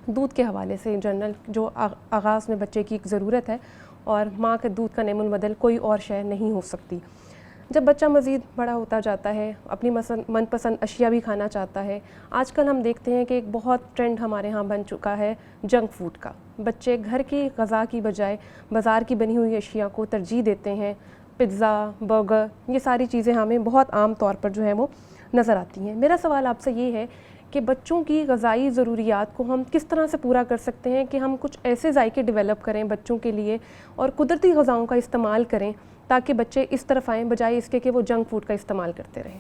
دودھ کے حوالے سے جنرل، جو آغاز میں بچے کی ایک ضرورت ہے، اور ماں کے دودھ کا نعم البدل کوئی اور شے نہیں ہو سکتی۔ جب بچہ مزید بڑا ہوتا جاتا ہے، اپنی من پسند اشیاء بھی کھانا چاہتا ہے، آج کل ہم دیکھتے ہیں کہ ایک بہت ٹرینڈ ہمارے ہاں بن چکا ہے جنک فوڈ کا۔ بچے گھر کی غذا کی بجائے بازار کی بنی ہوئی اشیاء کو ترجیح دیتے ہیں۔ پزا، برگر، یہ ساری چیزیں ہمیں بہت عام طور پر جو ہے وہ نظر آتی ہیں۔ میرا سوال آپ سے یہ ہے کہ بچوں کی غذائی ضروریات کو ہم کس طرح سے پورا کر سکتے ہیں کہ ہم کچھ ایسے ذائقے ڈیولپ کریں بچوں کے لیے اور قدرتی غذاؤں کا استعمال کریں تاکہ بچے اس طرف آئیں بجائے اس کے کہ وہ جنک فوڈ کا استعمال کرتے رہیں۔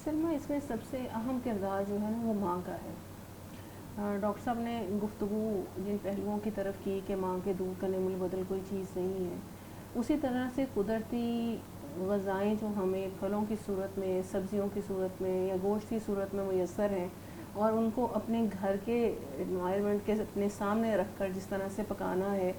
سلمیٰ، اس میں سب سے اہم کردار جو ہے نا وہ ماں کا ہے۔ ڈاکٹر صاحب نے گفتگو جن پہلوؤں کی طرف کی کہ ماں کے دودھ کا نعم البدل کوئی چیز نہیں ہے، اسی طرح سے قدرتی غذائیں جو ہمیں پھلوں کی صورت میں، سبزیوں کی صورت میں یا گوشت کی صورت میں میسر ہیں، اور ان کو اپنے گھر کے انوائرمنٹ کے اپنے سامنے رکھ کر جس طرح سے پکانا ہے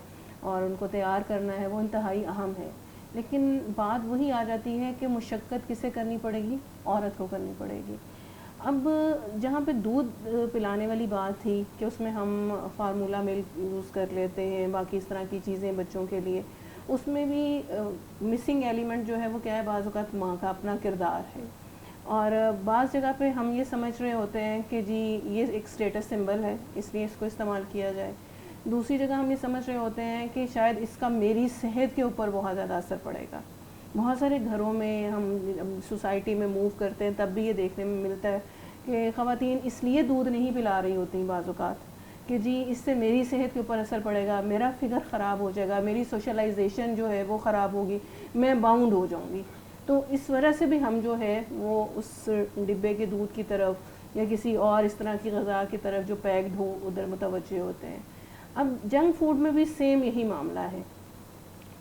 اور ان کو تیار کرنا ہے، وہ انتہائی اہم ہے۔ لیکن بات وہی آ جاتی ہے کہ مشقت کسے کرنی پڑے گی؟ عورت کو کرنی پڑے گی۔ اب جہاں پہ دودھ پلانے والی بات تھی کہ اس میں ہم فارمولا ملک یوز کر لیتے ہیں، باقی اس طرح کی چیزیں بچوں کے لیے، اس میں بھی مسنگ ایلیمنٹ جو ہے وہ کیا ہے، بعض اوقات ماں کا اپنا کردار ہے۔ اور بعض جگہ پہ ہم یہ سمجھ رہے ہوتے ہیں کہ جی یہ ایک سٹیٹس سمبل ہے اس لیے اس کو استعمال کیا جائے، دوسری جگہ ہم یہ سمجھ رہے ہوتے ہیں کہ شاید اس کا میری صحت کے اوپر بہت زیادہ اثر پڑے گا۔ بہت سارے گھروں میں ہم سوسائٹی میں موو کرتے ہیں تب بھی یہ دیکھنے میں ملتا ہے کہ خواتین اس لیے دودھ نہیں پلا رہی ہوتی بعض اوقات کہ جی اس سے میری صحت کے اوپر اثر پڑے گا، میرا فگر خراب ہو جائے گا، میری سوشلائزیشن جو ہے وہ خراب ہوگی، میں باؤنڈ ہو جاؤں گی۔ تو اس وجہ سے بھی ہم جو ہے وہ اس ڈبے کے دودھ کی طرف یا کسی اور اس طرح کی غذا کی طرف جو پیکڈ ہو ادھر متوجہ ہوتے ہیں۔ اب جنک فوڈ میں بھی سیم یہی معاملہ ہے،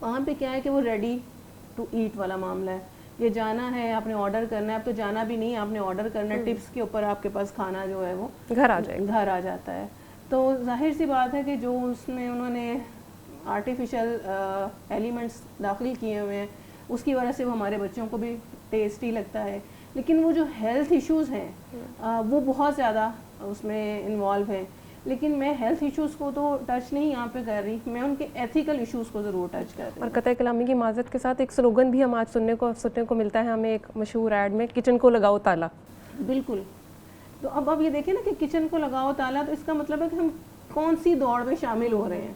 وہاں پہ کیا ہے کہ وہ ریڈی ٹو ایٹ والا معاملہ ہے، یہ جانا ہے آپ نے آرڈر کرنا ہے، اب تو جانا بھی نہیں، آپ نے آرڈر کرنا ہے، ٹپس کے اوپر آپ کے پاس کھانا جو ہے وہ گھر آ جاتا ہے۔ تو ظاہر سی بات ہے کہ جو اس میں انہوں نے آرٹیفیشل ایلیمنٹس داخل کیے ہوئے ہیں اس کی وجہ سے وہ ہمارے بچوں کو بھی ٹیسٹی لگتا ہے. لیکن وہ جو ہیلتھ ایشوز ہیں وہ بہت زیادہ اس میں انوالو ہیں. لیکن میں ہیلتھ ایشوز کو تو ٹچ نہیں یہاں پہ کر رہی, میں ان کے ایتھیکل ایشوز کو ضرور ٹچ کر رہی ہوں. اور قطع کلامی کی معذرت کے ساتھ ایک سلوگن بھی ہم آج سننے کو ملتا ہے ہمیں ایک مشہور ایڈ میں, کچن کو لگاؤ تالا. بالکل. تو اب یہ دیکھیں نا کہ کچن کو لگاؤ تالا, تو اس کا مطلب ہے کہ ہم کون سی دوڑ میں شامل ہو رہے ہیں.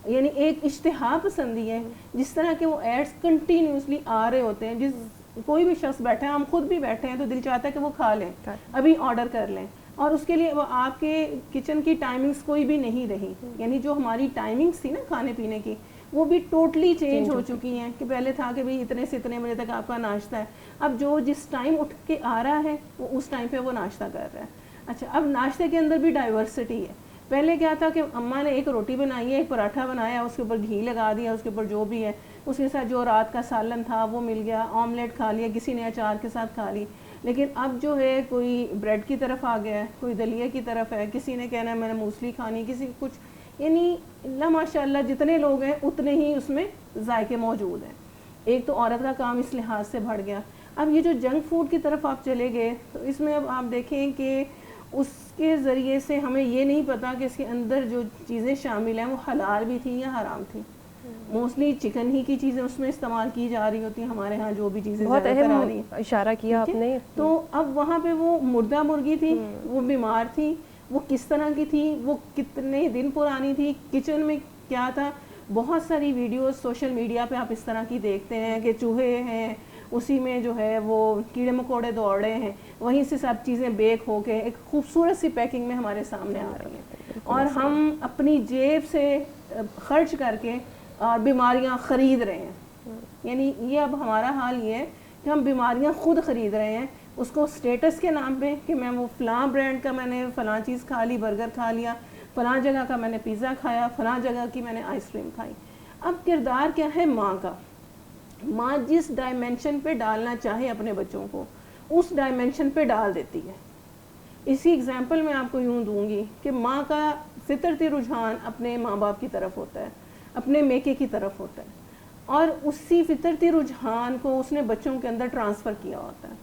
یعنی ایک اشتہا پسندی ہے, جس طرح کے وہ ایڈس کنٹینیوسلی آ رہے ہوتے ہیں. جس کوئی بھی شخص بیٹھا ہے, ہم خود بھی بیٹھے ہیں تو دل چاہتا ہے کہ وہ کھا لیں, ابھی آرڈر کر لیں, اور اس کے لیے وہ آپ کے کچن کی ٹائمنگز کوئی بھی نہیں رہی. یعنی جو ہماری ٹائمنگز تھی نا کھانے پینے کی, وہ بھی ٹوٹلی چینج ہو چکی ہیں. کہ پہلے تھا کہ بھئی اتنے سے اتنے بجے تک آپ کا ناشتہ ہے, اب جو جس ٹائم اٹھ کے آ رہا ہے وہ اس ٹائم پہ وہ ناشتہ کر رہا ہے. اچھا, اب ناشتے کے اندر بھی ڈائیورسٹی ہے. پہلے کیا تھا کہ اماں نے ایک روٹی بنائی ہے, ایک پراٹھا بنایا, اس کے اوپر گھی لگا دیا, اس کے اوپر جو بھی ہے, اس کے ساتھ جو رات کا سالن تھا وہ مل گیا, آملیٹ کھا لیا, کسی نے اچار کے ساتھ کھا لی. لیکن اب جو ہے کوئی بریڈ کی طرف آ گیا ہے, کوئی دلیے کی طرف ہے, کسی نے کہنا ہے میں نے موسلی کھانی, کسی کچھ. یعنی اللہ ماشاء اللہ جتنے لوگ ہیں اتنے ہی اس میں ذائقے موجود ہیں. ایک تو عورت کا کام اس لحاظ سے بڑھ گیا. اب یہ جو جنک فوڈ کی طرف آپ چلے گئے تو اس میں اب آپ دیکھیں کہ اس کے ذریعے سے ہمیں یہ نہیں پتا کہ اس کے اندر جو چیزیں شامل ہیں وہ حلال بھی تھیں یا حرام تھیں. موسٹلی چکن ہی کی چیزیں اس میں استعمال کی جا رہی ہوتی ہیں ہمارے ہاں, جو بھی چیزیں بہت زیادہ تر آ رہی اہم ہیں. اشارہ کیا آپ نے. تو اب وہاں پہ وہ مردہ مرغی تھی, وہ بیمار تھی, وہ کس طرح کی تھی, وہ کتنے دن پرانی تھی, کچن میں کیا تھا. بہت ساری ویڈیوز سوشل میڈیا پہ آپ اس طرح کی دیکھتے ہیں کہ چوہے ہیں, اسی میں جو ہے وہ کیڑے مکوڑے دوڑ رہے ہیں, وہیں سے سب چیزیں بیک ہو کے ایک خوبصورت سی پیکنگ میں ہمارے سامنے آ رہی ہیں, اور ہم اپنی جیب سے خرچ کر کے اور بیماریاں خرید رہے ہیں. یعنی یہ اب ہمارا حال یہ ہے کہ ہم بیماریاں خود خرید رہے ہیں, اس کو اسٹیٹس کے نام پہ کہ میں وہ فلاں برانڈ کا میں نے فلاں چیز کھا لی, برگر کھا لیا, فلاں جگہ کا میں نے پیزا کھایا, فلاں جگہ کی میں نے آئس کریم کھائی. اب کردار کیا ہے ماں کا, ماں جس ڈائمنشن پہ ڈالنا چاہے اپنے بچوں کو اس ڈائمنشن پہ ڈال دیتی ہے. اسی ایگزامپل میں آپ کو یوں دوں گی کہ ماں کا فطرتی رجحان اپنے ماں باپ کی طرف ہوتا ہے, اپنے میکے کی طرف ہوتا ہے, اور اسی فطرتی رجحان کو اس نے بچوں کے اندر ٹرانسفر کیا ہوتا ہے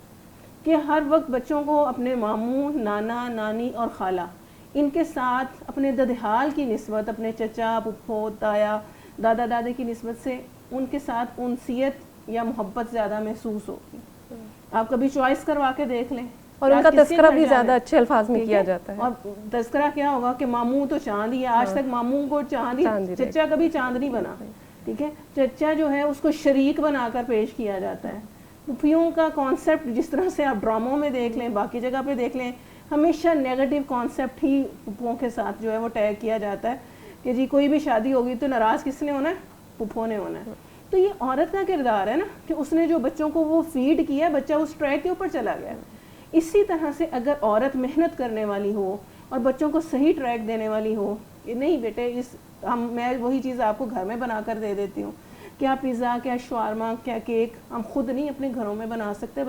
کہ ہر وقت بچوں کو اپنے ماموں, نانا, نانی اور خالہ ان کے ساتھ اپنے ددحال کی نسبت, اپنے چچا, پھپھو, تایا, دادا دادی کی نسبت سے ان کے ساتھ انسیت یا محبت زیادہ محسوس ہوگی. آپ کبھی چوائس کروا کے دیکھ لیں, اور ان کا تذکرہ بھی زیادہ اچھے الفاظ میں کیا جاتا ہے. اور تذکرہ کیا ہوگا کہ ماموں تو چاند ہی ہے, آج تک ماموں کو چاند ہی, چچا کبھی چاند نہیں بنا. ٹھیک ہے, چچا جو ہے اس کو شریک بنا کر پیش کیا جاتا ہے. پھوپھیوں کا کانسیپٹ جس طرح سے آپ ڈراموں میں دیکھ لیں, باقی جگہ پہ دیکھ لیں, ہمیشہ نیگیٹو کانسیپٹ ہی پھوپھوں کے ساتھ جو ہے وہ ٹیگ کیا جاتا ہے کہ جی کوئی بھی شادی ہوگی تو ناراض کس نے ہونا ہے, پھوپھوں نے ہونا ہے. تو یہ عورت کا کردار ہے نا کہ اس نے جو بچوں کو وہ فیڈ کیا, بچہ اس ٹریک کے اوپر چلا گیا. اسی طرح سے اگر عورت محنت کرنے والی ہو اور بچوں کو صحیح ٹریک دینے والی ہو, کہ نہیں بیٹے میں وہی چیز آپ کو گھر میں بنا کر دے دیتی ہوں, کیا پیزا, کیا شاورما, کیا کیک ہم خود نہیں اپنے گھروں میں بنا سکتے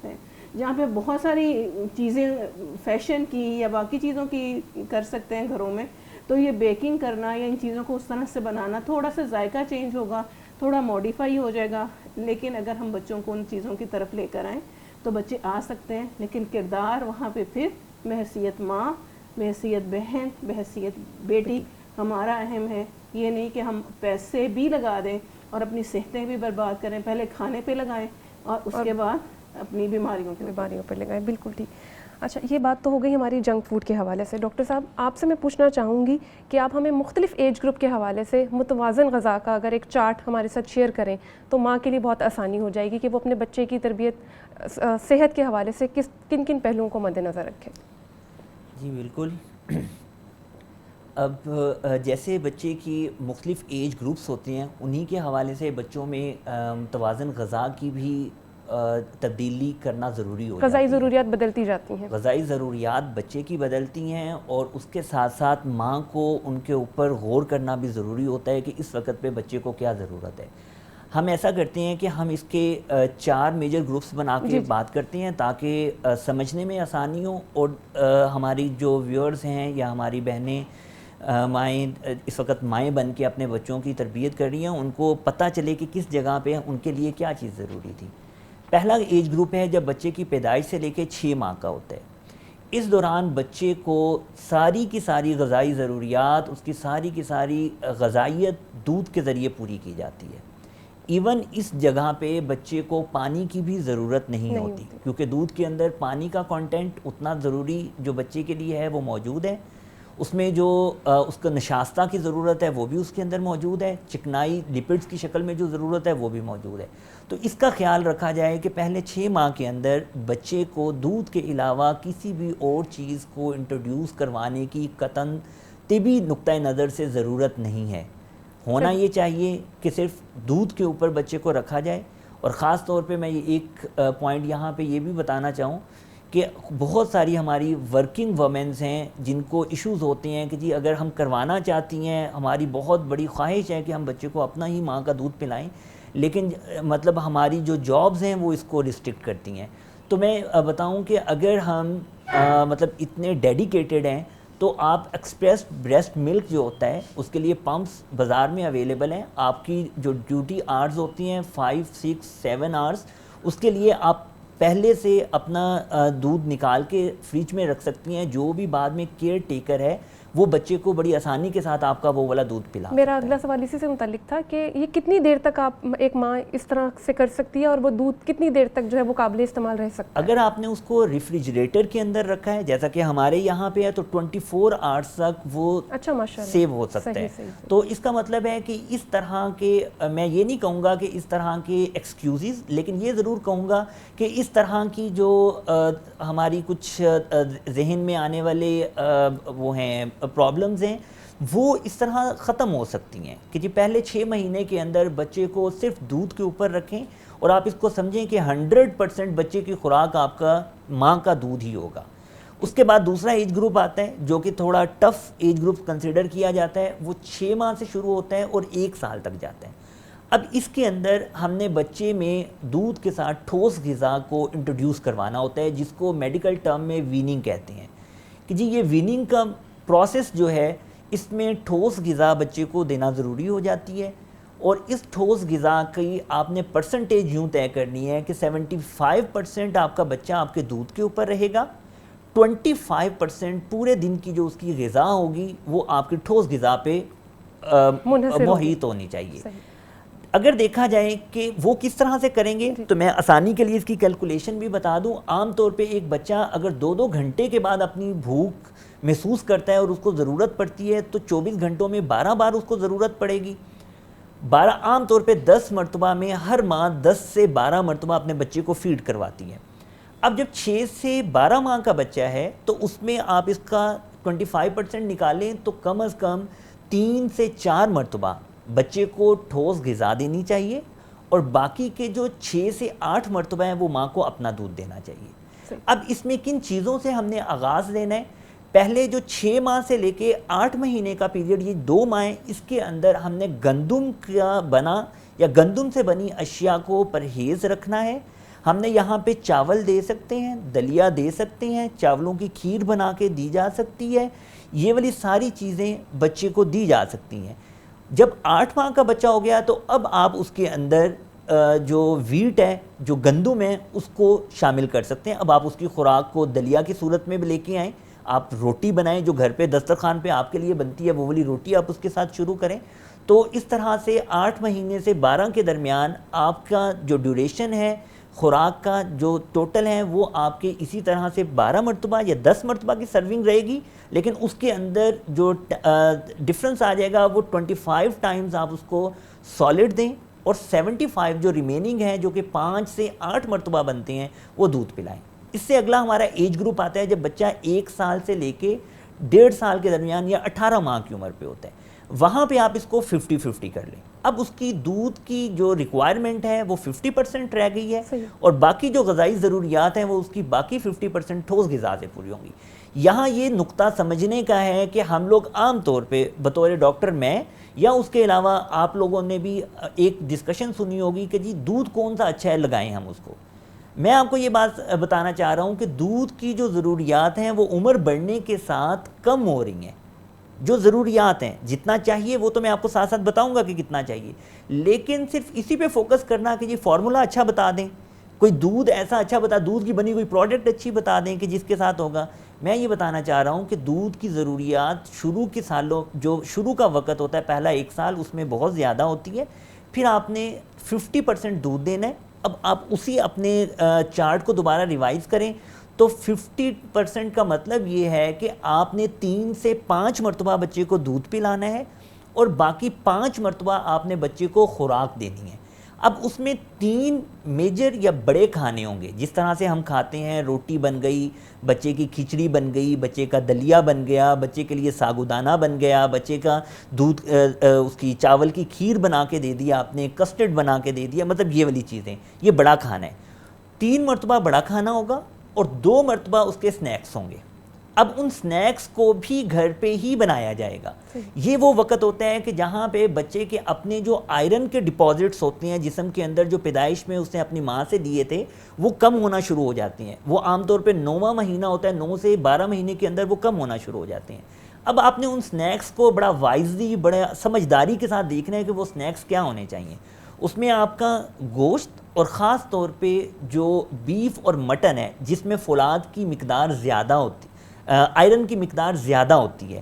ہیں, جہاں پہ بہت ساری چیزیں فیشن کی یا باقی چیزوں کی کر سکتے ہیں گھروں میں. تو یہ بیکنگ کرنا یا ان چیزوں کو اس طرح سے بنانا, تھوڑا سا ذائقہ چینج ہوگا, تھوڑا موڈیفائی ہو جائے گا, لیکن اگر ہم بچوں کو ان چیزوں کی طرف لے کر آئیں تو بچے آ سکتے ہیں. لیکن کردار وہاں پہ پھر بحیثیت ماں, بحیثیت بہن, بحیثیت بیٹی ہمارا اہم ہے. یہ نہیں کہ ہم پیسے بھی لگا دیں اور اپنی صحتیں بھی برباد کریں, پہلے کھانے پہ لگائیں اور اس کے بعد اپنی بیماریوں پہ لگائیں. بالکل ٹھیک. اچھا, یہ بات تو ہو گئی ہماری جنک فوڈ کے حوالے سے. ڈاکٹر صاحب, آپ سے میں پوچھنا چاہوں گی کہ آپ ہمیں مختلف ایج گروپ کے حوالے سے متوازن غذا کا اگر ایک چارٹ ہمارے ساتھ شیئر کریں تو ماں کے لیے بہت آسانی ہو جائے گی کہ وہ اپنے بچے کی تربیت صحت کے حوالے سے کن کن پہلوؤں کو مد نظر رکھیں. جی بالکل. اب جیسے بچے کی مختلف ایج گروپس ہوتے ہیں, انہی کے حوالے سے بچوں میں متوازن غذا کی بھی تبدیلی کرنا ضروری ہو جاتی ہے. غذائی ضروریات بدلتی جاتی ہیں. غذائی ضروریات بچے کی بدلتی ہیں, اور اس کے ساتھ ساتھ ماں کو ان کے اوپر غور کرنا بھی ضروری ہوتا ہے کہ اس وقت پہ بچے کو کیا ضرورت ہے. ہم ایسا کرتے ہیں کہ ہم اس کے 4 میجر گروپس بنا کے بات کرتے ہیں تاکہ سمجھنے میں آسانی ہو, اور ہماری جو ویورز ہیں یا ہماری بہنیں مائیں اس وقت مائیں بن کے اپنے بچوں کی تربیت کر رہی ہیں، ان کو پتہ چلے کہ کس جگہ پہ ان کے لیے کیا چیز ضروری تھی۔ پہلا ایج گروپ ہے جب بچے کی پیدائش سے لے کے 6 ماہ کا ہوتا ہے۔ اس دوران بچے کو ساری کی ساری غذائی ضروریات، اس کی ساری کی ساری غذائیت دودھ کے ذریعے پوری کی جاتی ہے۔ ایون اس جگہ پہ بچے کو پانی کی بھی ضرورت نہیں ہوتی، کیونکہ دودھ کے اندر پانی کا کانٹینٹ اتنا ضروری جو بچے کے لیے ہے وہ موجود ہے۔ اس میں جو اس کا نشاستہ کی ضرورت ہے وہ بھی اس کے اندر موجود ہے، چکنائی لپڈز کی شکل میں جو ضرورت ہے وہ بھی موجود ہے۔ تو اس کا خیال رکھا جائے کہ پہلے 6 ماہ کے اندر بچے کو دودھ کے علاوہ کسی بھی اور چیز کو انٹروڈیوس کروانے کی قطعاً طبی نقطہ نظر سے ضرورت نہیں ہے۔ ہونا یہ چاہیے کہ صرف دودھ کے اوپر بچے کو رکھا جائے۔ اور خاص طور پہ میں ایک پوائنٹ یہاں پہ یہ بھی بتانا چاہوں کہ بہت ساری ہماری ورکنگ وومنز ہیں جن کو ایشوز ہوتے ہیں کہ جی اگر ہم کروانا چاہتی ہیں، ہماری بہت بڑی خواہش ہے کہ ہم بچے کو اپنا ہی ماں کا دودھ پلائیں، لیکن مطلب ہماری جو جابز ہیں وہ اس کو ریسٹرکٹ کرتی ہیں۔ تو میں بتاؤں کہ اگر ہم مطلب اتنے ڈیڈیکیٹڈ ہیں تو آپ ایکسپریس بریسٹ ملک جو ہوتا ہے اس کے لیے پمپس بازار میں اویلیبل ہیں۔ آپ کی جو ڈیوٹی آرز ہوتی ہیں 5 6 7 آرز، اس کے لیے آپ پہلے سے اپنا دودھ نکال کے فریج میں رکھ سکتی ہیں۔ جو بھی بعد میں کیئر ٹیکر ہے وہ بچے کو بڑی آسانی کے ساتھ آپ کا وہ والا دودھ پلا۔ میرا اگلا سوال اسی سے متعلق تھا کہ یہ کتنی دیر تک آپ ایک ماں اس طرح سے کر سکتی ہے اور وہ دودھ کتنی دیر تک جو ہے وہ قابل استعمال رہ سکتا ہے؟ اگر آپ نے اس کو ریفریجریٹر کے اندر رکھا ہے جیسا کہ ہمارے یہاں پہ ہے تو 24 آورس تک وہ اچھا ماشاءاللہ سیو ہو سکتا ہے۔ تو اس کا مطلب ہے کہ اس طرح کے میں یہ نہیں کہوں گا کہ اس طرح کے ایکسکیوزز، لیکن یہ ضرور کہوں گا کہ اس طرح کی جو ہماری کچھ ذہن میں آنے والے وہ ہیں پرابلمز ہیں وہ اس طرح ختم ہو سکتی ہیں کہ جی پہلے 6 مہینے کے اندر بچے کو صرف دودھ کے اوپر رکھیں اور آپ اس کو سمجھیں کہ 100% بچے کی خوراک آپ کا ماں کا دودھ ہی ہوگا۔ اس کے بعد دوسرا ایج گروپ آتا ہے جو کہ تھوڑا ٹف ایج گروپ کنسیڈر کیا جاتا ہے، وہ 6 ماہ سے شروع ہوتا ہے اور 1 سال تک جاتا ہے۔ اب اس کے اندر ہم نے بچے میں دودھ کے ساتھ ٹھوس غذا کو انٹروڈیوس کروانا ہوتا ہے، جس کو میڈیکل ٹرم میں ویننگ کہتے ہیں کہ جی یہ ویننگ کا پروسیس جو ہے اس میں ٹھوس غذا بچے کو دینا ضروری ہو جاتی ہے۔ اور اس ٹھوس غذا کی آپ نے پرسنٹیج یوں طے کرنی ہے کہ 75% آپ کا بچہ آپ کے دودھ کے اوپر رہے گا، 25% پورے دن کی جو اس کی غذا ہوگی وہ آپ کی ٹھوس غذا پہ محیط ہونی چاہیے۔ اگر دیکھا جائے کہ وہ کس طرح سے کریں گے تو میں آسانی کے لیے اس کی کیلکولیشن بھی بتا دوں۔ عام طور پہ ایک بچہ اگر 2 گھنٹے کے بعد اپنی بھوک محسوس کرتا ہے اور اس کو ضرورت پڑتی ہے تو 24 گھنٹوں میں 12 بار اس کو ضرورت پڑے گی۔ 12 عام طور پہ 10 مرتبہ میں ہر ماں 10 سے 12 مرتبہ اپنے بچے کو فیڈ کرواتی ہے۔ اب جب 6 سے 12 ماہ کا بچہ ہے تو اس میں آپ اس کا 25% نکالیں تو کم از کم 3 سے 4 مرتبہ بچے کو ٹھوس غذا دینی چاہیے اور باقی کے جو 6 سے 8 مرتبہ ہیں وہ ماں کو اپنا دودھ دینا چاہیے۔ اب اس میں کن چیزوں سے ہم نے آغاز لینا ہے؟ پہلے جو 6 ماہ سے لے کے 8 مہینے کا پیریڈ، یہ 2 ماہیں، اس کے اندر ہم نے گندم کا بنا یا گندم سے بنی اشیاء کو پرہیز رکھنا ہے۔ ہم نے یہاں پہ چاول دے سکتے ہیں، دلیا دے سکتے ہیں، چاولوں کی کھیر بنا کے دی جا سکتی ہے، یہ والی ساری چیزیں بچے کو دی جا سکتی ہیں۔ جب 8 ماہ کا بچہ ہو گیا تو اب آپ اس کے اندر جو ویٹ ہے، جو گندم ہے، اس کو شامل کر سکتے ہیں۔ اب آپ اس کی خوراک کو دلیا کی صورت میں لے کے آئیں، آپ روٹی بنائیں جو گھر پہ دسترخوان پہ آپ کے لیے بنتی ہے، وہ والی روٹی آپ اس کے ساتھ شروع کریں۔ تو اس طرح سے 8 مہینے سے 12 کے درمیان آپ کا جو ڈیوریشن ہے خوراک کا جو ٹوٹل ہے وہ آپ کے اسی طرح سے 12 مرتبہ یا 10 مرتبہ کی سرونگ رہے گی، لیکن اس کے اندر جو ڈفرنس آ جائے گا وہ 25 ٹائمز آپ اس کو سالڈ دیں اور 75 جو ریمیننگ ہے جو کہ 5 سے 8 مرتبہ بنتے ہیں وہ دودھ پلائیں۔ اس سے اگلا ہمارا ایج گروپ آتا ہے جب بچہ 1 سال سے لے کے 1.5 سال کے درمیان یا 18 ماہ کی عمر پہ ہوتا ہے۔ وہاں پہ آپ اس کو 50-50 کر لیں۔ اب اس کی دودھ کی جو ریکوائرمنٹ ہے وہ 50% رہ گئی ہے اور باقی جو غذائی ضروریات ہیں وہ اس کی باقی 50% ٹھوس غذا سے پوری ہوں گی۔ یہاں یہ نقطہ سمجھنے کا ہے کہ ہم لوگ عام طور پہ بطور ڈاکٹر میں یا اس کے علاوہ آپ لوگوں نے بھی ایک ڈسکشن سنی ہوگی کہ جی دودھ کون سا اچھا ہے، لگائیں ہم اس کو۔ میں آپ کو یہ بات بتانا چاہ رہا ہوں کہ دودھ کی جو ضروریات ہیں وہ عمر بڑھنے کے ساتھ کم ہو رہی ہیں، جو ضروریات ہیں جتنا چاہیے وہ تو میں آپ کو ساتھ ساتھ بتاؤں گا کہ کتنا چاہیے، لیکن صرف اسی پہ فوکس کرنا کہ یہ فارمولہ اچھا بتا دیں، کوئی دودھ ایسا اچھا دودھ کی بنی کوئی پروڈکٹ اچھی بتا دیں کہ جس کے ساتھ ہوگا. میں یہ بتانا چاہ رہا ہوں کہ دودھ کی ضروریات شروع کے سالوں، جو شروع کا وقت ہوتا ہے پہلا 1 سال، اس میں بہت زیادہ ہوتی ہے. پھر آپ نے 50% دودھ دینا ہے. اب آپ اسی اپنے چارٹ کو دوبارہ ریوائز کریں تو 50% کا مطلب یہ ہے کہ آپ نے 3 سے 5 مرتبہ بچے کو دودھ پلانا ہے اور باقی 5 مرتبہ آپ نے بچے کو خوراک دینی ہے. اب اس میں 3 میجر یا بڑے کھانے ہوں گے، جس طرح سے ہم کھاتے ہیں، روٹی بن گئی، بچے کی کھچڑی بن گئی، بچے کا دلیا بن گیا، بچے کے لیے ساگودانہ بن گیا، بچے کا دودھ اس کی چاول کی کھیر بنا کے دے دیا آپ نے، کسٹرڈ بنا کے دے دیا، مطلب یہ والی چیزیں، یہ بڑا کھانا ہے. 3 مرتبہ بڑا کھانا ہوگا اور 2 مرتبہ اس کے سنیکس ہوں گے. اب ان سنیکس کو بھی گھر پہ ہی بنایا جائے گا. یہ وہ وقت ہوتا ہے کہ جہاں پہ بچے کے اپنے جو آئرن کے ڈپازٹس ہوتے ہیں جسم کے اندر، جو پیدائش میں اس نے اپنی ماں سے دیے تھے، وہ کم ہونا شروع ہو جاتے ہیں. وہ عام طور پہ 9واں مہینہ ہوتا ہے، 9 سے 12 مہینے کے اندر وہ کم ہونا شروع ہو جاتے ہیں. اب آپ نے ان سنیکس کو بڑا وائزلی، بڑا سمجھداری کے ساتھ دیکھنا ہے کہ وہ سنیکس کیا ہونے چاہیے. اس میں آپ کا گوشت اور خاص طور پہ جو بیف اور مٹن ہے جس میں فولاد کی مقدار زیادہ ہوتی، آئرن کی مقدار زیادہ ہوتی ہے،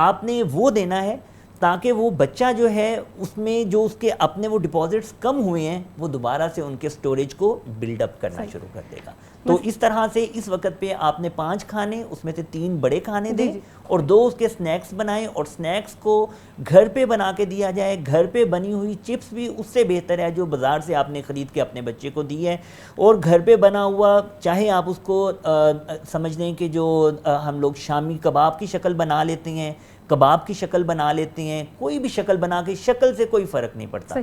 آپ نے وہ دینا ہے تاکہ وہ بچہ جو ہے اس میں جو اس کے اپنے وہ ڈپازٹس کم ہوئے ہیں وہ دوبارہ سے ان کے سٹوریج کو بلڈ اپ کرنا شروع کر دے گا. تو اس طرح سے اس وقت پہ آپ نے 5 کھانے، اس میں سے 3 بڑے کھانے دیں اور 2 اس کے سنیکس بنائیں، اور سنیکس کو گھر پہ بنا کے دیا جائے. گھر پہ بنی ہوئی چپس بھی اس سے بہتر ہے جو بازار سے آپ نے خرید کے اپنے بچے کو دی ہے. اور گھر پہ بنا ہوا، چاہے آپ اس کو سمجھ لیں کہ جو ہم لوگ شامی کباب کی شکل بنا لیتے ہیں، کباب کی شکل بنا لیتے ہیں، کوئی بھی شکل بنا کے، شکل سے کوئی فرق نہیں پڑتا.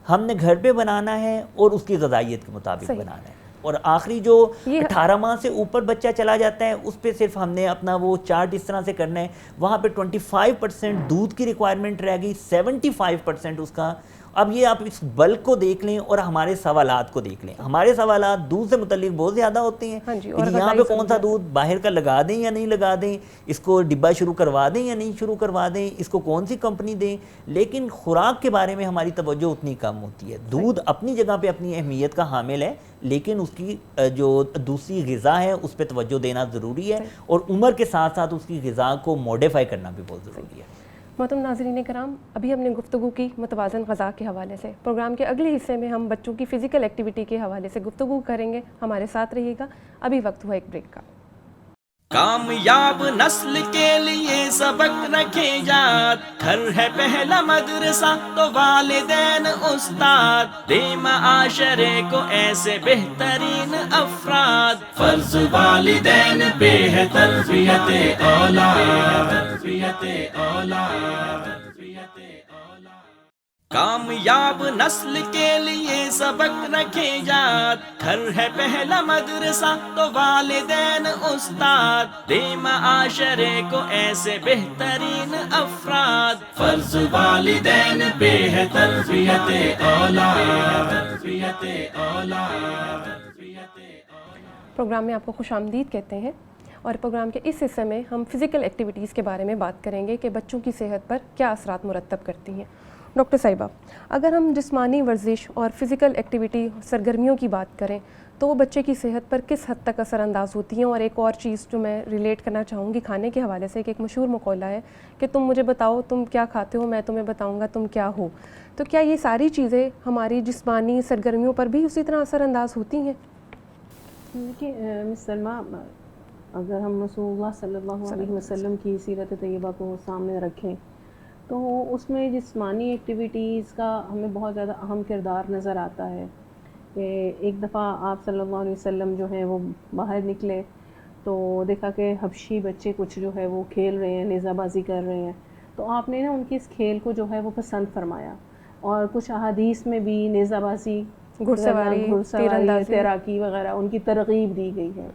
ہم نے گھر پہ بنانا ہے اور اس کی غذائیت کے مطابق بنانا ہے. اور آخری جو 18 ماہ سے اوپر بچہ چلا جاتا ہے اس پہ صرف ہم نے اپنا وہ چارٹ اس طرح سے کرنا ہے. وہاں پہ 25% دودھ کی ریکوائرمنٹ رہ گئی، 75% اس کا. اب یہ آپ اس بلک کو دیکھ لیں اور ہمارے سوالات کو دیکھ لیں. ہمارے سوالات دودھ سے متعلق بہت زیادہ ہوتے ہیں کہ یہاں پہ کون سا دودھ باہر کا لگا دیں یا نہیں لگا دیں، اس کو ڈبہ شروع کروا دیں یا نہیں شروع کروا دیں، اس کو کون سی کمپنی دیں. لیکن خوراک کے بارے میں ہماری توجہ اتنی کم ہوتی ہے. دودھ اپنی جگہ پہ اپنی اہمیت کا حامل ہے، لیکن اس کی جو دوسری غذا ہے اس پہ توجہ دینا ضروری ہے، اور عمر کے ساتھ ساتھ اس کی غذا کو موڈیفائی کرنا بھی بہت ضروری ہے. محترم ناظرین کرام، ابھی ہم نے گفتگو کی متوازن غذا کے حوالے سے. پروگرام کے اگلے حصے میں ہم بچوں کی فزیکل ایکٹیویٹی کے حوالے سے گفتگو کریں گے. ہمارے ساتھ رہیے گا. ابھی وقت ہوا ایک بریک کا. کامیاب نسل کے لیے سبق رکھے یاد، گھر ہے پہلا مدرسہ تو والدین استاد، دے معاشرے کو ایسے بہترین افراد، فرض والدین پہ ہے تربیت اولاد. کامیاب نسل کے لیے سبق رکھے یاد، گھر ہے پہلا مدرسہ تو والدین استاد، دے معاشرے کو ایسے بہترین افراد، فرض والدین پہ ہے تربیت اولاد. پروگرام میں آپ کو خوش آمدید کہتے ہیں، اور پروگرام کے اس حصے میں ہم فزیکل ایکٹیویٹیز کے بارے میں بات کریں گے کہ بچوں کی صحت پر کیا اثرات مرتب کرتی ہیں. ڈاکٹر صاحبہ، اگر ہم جسمانی ورزش اور فزیکل ایکٹیویٹی سرگرمیوں کی بات کریں تو وہ بچے کی صحت پر کس حد تک اثر انداز ہوتی ہیں؟ اور ایک اور چیز جو میں ریلیٹ کرنا چاہوں گی کھانے کے حوالے سے، کہ ایک مشہور مقولہ ہے کہ تم مجھے بتاؤ تم کیا کھاتے ہو، میں تمہیں بتاؤں گا تم کیا ہو. تو کیا یہ ساری چیزیں ہماری جسمانی سرگرمیوں پر بھی اسی طرح اثر انداز ہوتی ہیں؟ دیکھیے مس سلمہ، اگر ہم رسول اللہ صلی اللہ علیہ وسلم کی سیرت طیبہ کو سامنے رکھیں تو اس میں جسمانی ایکٹیویٹیز کا ہمیں بہت زیادہ اہم کردار نظر آتا ہے. کہ ایک دفعہ آپ صلی اللہ علیہ وسلم جو ہیں وہ باہر نکلے تو دیکھا کہ حبشی بچے کچھ جو ہے وہ کھیل رہے ہیں، نیزہ بازی کر رہے ہیں، تو آپ نے نا ان کے اس کھیل کو جو ہے وہ پسند فرمایا. اور کچھ احادیث میں بھی نیزہ بازی، گھڑ سواری، تیراکی وغیرہ ان کی ترغیب دی گئی ہے.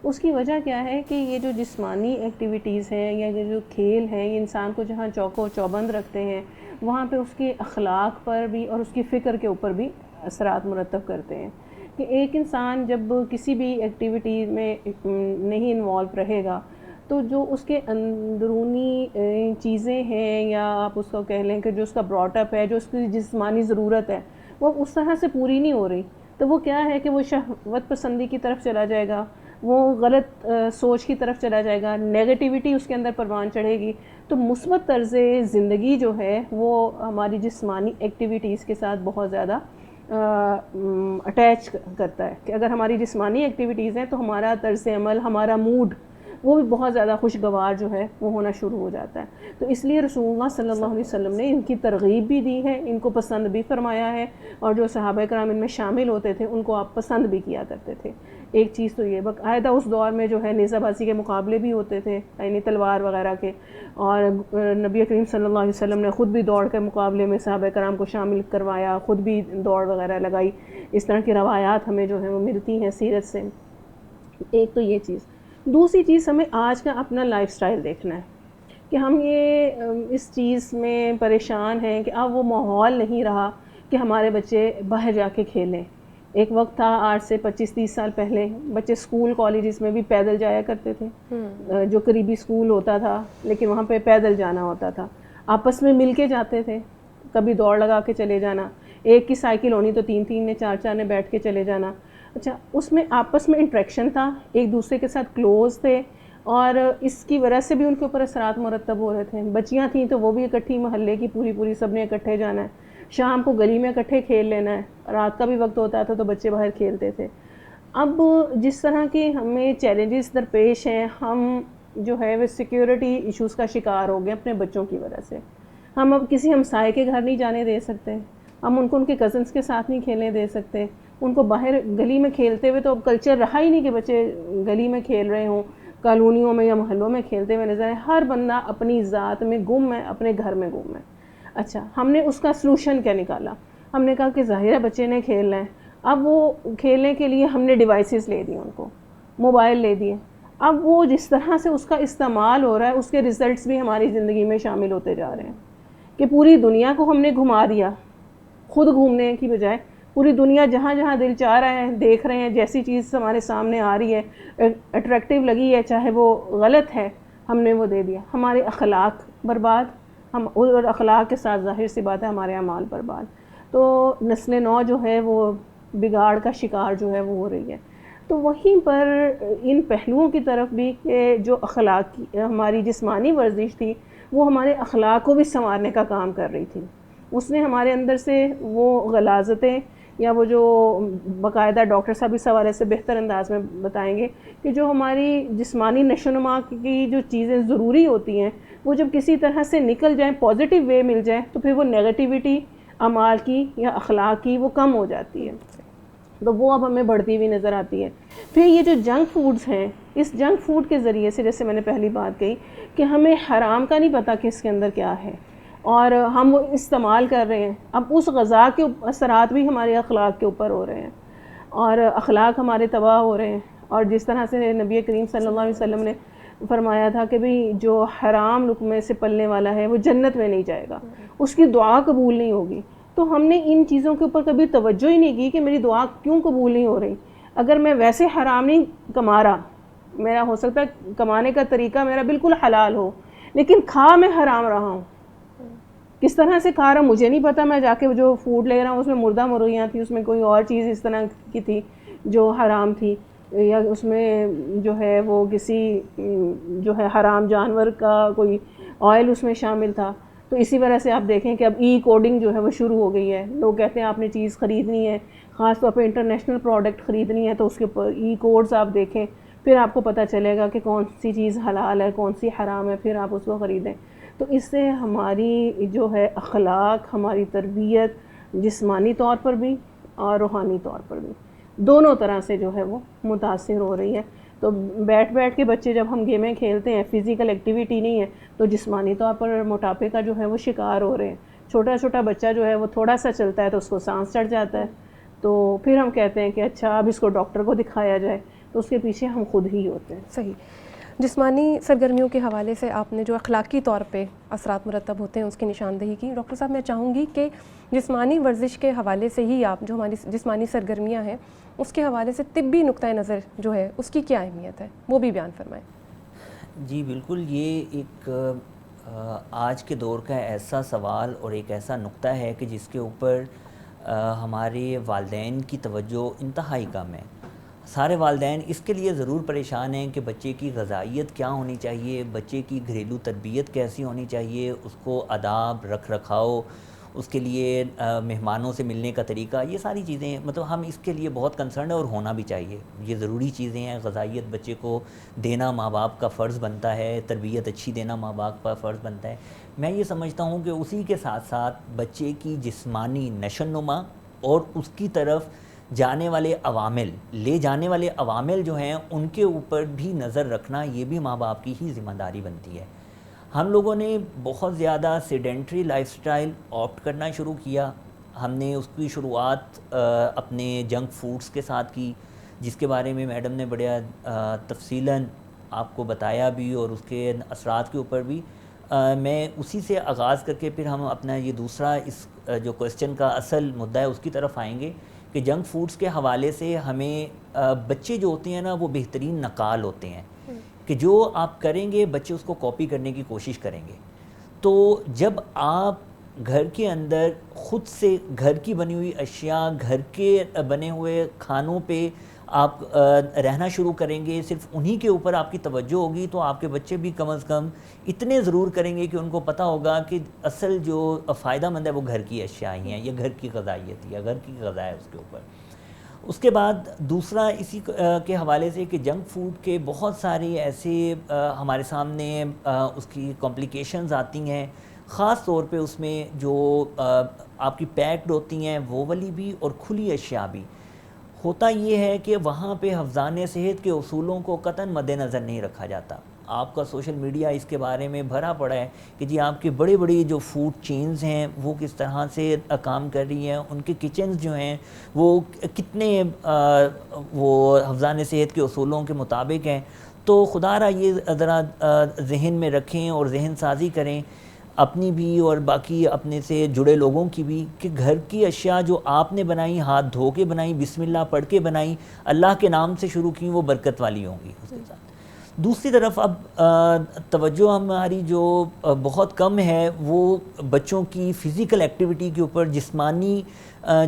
اس کی وجہ کیا ہے کہ یہ جو جسمانی ایکٹیویٹیز ہیں یا یہ جو کھیل ہیں، یہ انسان کو جہاں چوک و چوبند رکھتے ہیں وہاں پہ اس کے اخلاق پر بھی اور اس کی فکر کے اوپر بھی اثرات مرتب کرتے ہیں. کہ ایک انسان جب کسی بھی ایکٹیویٹی میں نہیں انوالو رہے گا تو جو اس کے اندرونی چیزیں ہیں، یا آپ اس کو کہہ لیں کہ جو اس کا براٹ اپ ہے، جو اس کی جسمانی ضرورت ہے، وہ اس طرح سے پوری نہیں ہو رہی، تو وہ کیا ہے کہ وہ شہوت پسندی کی طرف چلا جائے گا، وہ غلط سوچ کی طرف چلا جائے گا، نیگیٹیوٹی اس کے اندر پروان چڑھے گی. تو مثبت طرز زندگی جو ہے وہ ہماری جسمانی ایکٹیویٹیز کے ساتھ بہت زیادہ اٹیچ کرتا ہے، کہ اگر ہماری جسمانی ایکٹیویٹیز ہیں تو ہمارا طرز عمل، ہمارا موڈ وہ بھی بہت زیادہ خوشگوار جو ہے وہ ہونا شروع ہو جاتا ہے. تو اس لیے رسول اللہ صلی اللہ علیہ وسلم نے ان کی ترغیب بھی دی ہے، ان کو پسند بھی فرمایا ہے، اور جو صحابہ کرام ان میں شامل ہوتے تھے ان کو آپ پسند بھی کیا کرتے تھے. ایک چیز تو یہ باقاعدہ اس دور میں جو ہے نیزہ بازی کے مقابلے بھی ہوتے تھے، یعنی تلوار وغیرہ کے، اور نبی کریم صلی اللہ علیہ وسلم نے خود بھی دوڑ کے مقابلے میں صحابہ کرام کو شامل کروایا، خود بھی دوڑ وغیرہ لگائی. اس طرح کی روایات ہمیں جو ہیں وہ ملتی ہیں سیرت سے. ایک تو یہ چیز. دوسری چیز، ہمیں آج کا اپنا لائف سٹائل دیکھنا ہے کہ ہم یہ اس چیز میں پریشان ہیں کہ اب وہ ماحول نہیں رہا کہ ہمارے بچے باہر جا کے کھیلیں. ایک وقت تھا آج سے 25-30 سال پہلے بچے اسکول کالجز میں بھی پیدل جایا کرتے تھے، جو قریبی اسکول ہوتا تھا لیکن وہاں پہ پیدل جانا ہوتا تھا، آپس میں مل کے جاتے تھے، کبھی دوڑ لگا کے چلے جانا، ایک کی سائیکل ہونی تو 3 نے 4 نے بیٹھ کے چلے جانا. اچھا، اس میں آپس میں انٹریکشن تھا، ایک دوسرے کے ساتھ کلوز تھے، اور اس کی وجہ سے بھی ان کے اوپر اثرات مرتب ہو رہے تھے. بچیاں تھیں تو وہ بھی اکٹھی، محلے کی پوری سب نے اکٹھے جانا ہے، شام کو گلی میں اکٹھے کھیل لینا ہے، رات کا بھی وقت ہوتا تھا تو بچے باہر کھیلتے تھے. اب جس طرح کے ہمیں چیلنجز درپیش ہیں، ہم جو ہے وہ سیکیورٹی ایشوز کا شکار ہو گئے اپنے بچوں کی وجہ سے. ہم اب کسی ہمسائے کے گھر نہیں جانے دے سکتے، ہم ان کو ان کے کزنس کے ساتھ نہیں کھیلنے دے سکتے، ان کو باہر گلی میں کھیلتے ہوئے تو اب کلچر رہا ہی نہیں کہ بچے گلی میں کھیل رہے ہوں، کالونیوں میں یا محلوں میں کھیلتے ہوئے نظر آئے. ہر بندہ اپنی ذات میں گم ہے، اپنے گھر میں گم ہے. اچھا، ہم نے اس کا سلوشن کیا نکالا؟ ہم نے کہا کہ ظاہر ہے بچے نے کھیلنا ہے، اب وہ کھیلنے کے لیے ہم نے ڈیوائسز لے دیے، ان کو موبائل لے دیے. اب وہ جس طرح سے اس کا استعمال ہو رہا ہے، اس کے ریزلٹس بھی ہماری زندگی میں شامل ہوتے جا رہے ہیں کہ پوری دنیا کو ہم نے گھما دیا، خود گھومنے کی بجائے پوری دنیا جہاں جہاں دل چاہ رہے ہیں دیکھ رہے ہیں، جیسی چیز ہمارے سامنے آ رہی ہے، اٹریکٹیو لگی ہے، چاہے وہ غلط ہے، ہم نے وہ دے دیا. ہمارے اخلاق برباد، ہم اور اخلاق کے ساتھ ظاہر سی بات ہے ہمارے اعمال برباد. تو نسل نو جو ہے وہ بگاڑ کا شکار جو ہے وہ ہو رہی ہے. تو وہیں پر ان پہلوؤں کی طرف بھی کہ جو اخلاقی ہماری جسمانی ورزش تھی وہ ہمارے اخلاق کو بھی سنوارنے کا کام کر رہی تھی. اس نے ہمارے اندر سے وہ غلاظتیں، یا وہ جو باقاعدہ ڈاکٹر صاحب اس حوالے سے بہتر انداز میں بتائیں گے کہ جو ہماری جسمانی نشو و نما کی جو چیزیں ضروری ہوتی ہیں وہ جب کسی طرح سے نکل جائیں، پازیٹیو وے مل جائے، تو پھر وہ نیگیٹیوٹی اعمال کی یا اخلاق کی وہ کم ہو جاتی ہے. تو وہ اب ہمیں بڑھتی ہوئی نظر آتی ہے. پھر یہ جو جنک فوڈز ہیں، اس جنک فوڈ کے ذریعے سے، جیسے میں نے پہلی بات کہی کہ ہمیں حرام کا نہیں پتہ کہ اس کے اندر کیا ہے، اور ہم وہ استعمال کر رہے ہیں. اب اس غذا کے اثرات بھی ہمارے اخلاق کے اوپر ہو رہے ہیں، اور اخلاق ہمارے تباہ ہو رہے ہیں. اور جس طرح سے نبی کریم صلی اللہ علیہ وسلم نے فرمایا تھا کہ بھئی جو حرام لقمے سے پلنے والا ہے وہ جنت میں نہیں جائے گا، اس کی دعا قبول نہیں ہوگی. تو ہم نے ان چیزوں کے اوپر کبھی توجہ ہی نہیں کی کہ میری دعا کیوں قبول نہیں ہو رہی. اگر میں ویسے حرام نہیں کما رہا، میرا ہو سکتا ہے کمانے کا طریقہ میرا بالکل حلال ہو، لیکن کھا میں حرام رہا ہوں. کس طرح سے کھا رہا مجھے نہیں پتہ، میں جا کے جو فوڈ لے رہا ہوں اس میں مردہ مرغیاں تھیں، اس میں کوئی اور چیز اس طرح کی تھی جو حرام تھی، یا اس میں جو ہے وہ کسی جو ہے حرام جانور کا کوئی آئل اس میں شامل تھا. تو اسی وجہ سے آپ دیکھیں کہ اب ای کوڈنگ جو ہے وہ شروع ہو گئی ہے. لوگ کہتے ہیں آپ نے چیز خریدنی ہے، خاص طور پہ انٹرنیشنل پروڈکٹ خریدنی ہے تو اس کے اوپر ای کوڈز آپ دیکھیں، پھر آپ کو پتہ چلے گا کہ کون سی چیز حلال ہے، کون سی حرام ہے، پھر آپ اس کو خریدیں. تو اس سے ہماری جو ہے اخلاق، ہماری تربیت جسمانی طور پر بھی اور روحانی طور پر بھی دونوں طرح سے جو ہے وہ متاثر ہو رہی ہے. تو بیٹھ کے بچے جب ہم گیمیں کھیلتے ہیں، فزیکل ایکٹیویٹی نہیں ہے، تو جسمانی طور پر موٹاپے کا جو ہے وہ شکار ہو رہے ہیں. چھوٹا بچہ جو ہے وہ تھوڑا سا چلتا ہے تو اس کو سانس چڑھ جاتا ہے، تو پھر ہم کہتے ہیں کہ اچھا اب اس کو ڈاکٹر کو دکھایا جائے، تو اس کے پیچھے ہم خود ہی ہوتے ہیں. صحیح. جسمانی سرگرمیوں کے حوالے سے آپ نے جو اخلاقی طور پہ اثرات مرتب ہوتے ہیں اس کی نشاندہی کی. ڈاکٹر صاحب میں چاہوں گی کہ جسمانی ورزش کے حوالے سے ہی آپ جو ہماری جسمانی سرگرمیاں ہیں اس کے حوالے سے طبی نقطۂ نظر جو ہے اس کی کیا اہمیت ہے وہ بھی بیان فرمائیں. جی بالکل، یہ ایک آج کے دور کا ایسا سوال اور ایک ایسا نقطہ ہے کہ جس کے اوپر ہمارے والدین کی توجہ انتہائی کم ہے. سارے والدین اس کے لیے ضرور پریشان ہیں کہ بچے کی غذائیت کیا ہونی چاہیے، بچے کی گھریلو تربیت کیسی ہونی چاہیے، اس کو آداب رکھ رکھاؤ، اس کے لیے مہمانوں سے ملنے کا طریقہ، یہ ساری چیزیں مطلب ہم اس کے لیے بہت کنسرن ہے اور ہونا بھی چاہیے. یہ ضروری چیزیں ہیں. غذائیت بچے کو دینا ماں باپ کا فرض بنتا ہے، تربیت اچھی دینا ماں باپ کا فرض بنتا ہے. میں یہ سمجھتا ہوں کہ اسی کے ساتھ ساتھ بچے کی جسمانی نشو و نما اور اس کی طرف جانے والے عوامل، لے جانے والے عوامل جو ہیں ان کے اوپر بھی نظر رکھنا، یہ بھی ماں باپ کی ہی ذمہ داری بنتی ہے. ہم لوگوں نے بہت زیادہ سیڈنٹری لائف سٹائل آپٹ کرنا شروع کیا. ہم نے اس کی شروعات اپنے جنک فوڈز کے ساتھ کی، جس کے بارے میں میڈم نے بڑے تفصیلاً آپ کو بتایا بھی اور اس کے اثرات کے اوپر بھی. میں اسی سے آغاز کر کے پھر ہم اپنا یہ دوسرا اس جو کویسچن کا اصل مدعا ہے اس کی طرف آئیں گے کہ جنک فوڈز کے حوالے سے ہمیں بچے جو ہوتے ہیں نا وہ بہترین نقال ہوتے ہیں کہ جو آپ کریں گے بچے اس کو کاپی کرنے کی کوشش کریں گے. تو جب آپ گھر کے اندر خود سے گھر کی بنی ہوئی اشیاء، گھر کے بنے ہوئے کھانوں پہ آپ رہنا شروع کریں گے، صرف انہی کے اوپر آپ کی توجہ ہوگی، تو آپ کے بچے بھی کم از کم اتنے ضرور کریں گے کہ ان کو پتہ ہوگا کہ اصل جو فائدہ مند ہے وہ گھر کی اشیاء ہی ہیں، یا گھر کی غذائیت یا گھر کی غذا ہے اس کے اوپر. اس کے بعد دوسرا اسی کے حوالے سے کہ جنک فوڈ کے بہت سارے ایسے ہمارے سامنے اس کی کمپلیکیشنز آتی ہیں، خاص طور پہ اس میں جو آپ کی پیکڈ ہوتی ہیں وہ والی بھی اور کھلی اشیاء بھی. ہوتا یہ ہے کہ وہاں پہ حفظان صحت کے اصولوں کو قطعاً مد نظر نہیں رکھا جاتا. آپ کا سوشل میڈیا اس کے بارے میں بھرا پڑا ہے کہ جی آپ کی بڑی بڑی جو فوڈ چینز ہیں وہ کس طرح سے کام کر رہی ہیں، ان کے کچنز جو ہیں وہ کتنے وہ حفظان صحت کے اصولوں کے مطابق ہیں. تو خدا را یہ ذرا ذہن میں رکھیں اور ذہن سازی کریں اپنی بھی اور باقی اپنے سے جڑے لوگوں کی بھی، کہ گھر کی اشیاء جو آپ نے بنائی، ہاتھ دھو کے بنائی، بسم اللہ پڑھ کے بنائی، اللہ کے نام سے شروع کی، وہ برکت والی ہوں گی اس کے ساتھ. دوسری طرف اب توجہ ہماری جو بہت کم ہے وہ بچوں کی فزیکل ایکٹیویٹی کے اوپر، جسمانی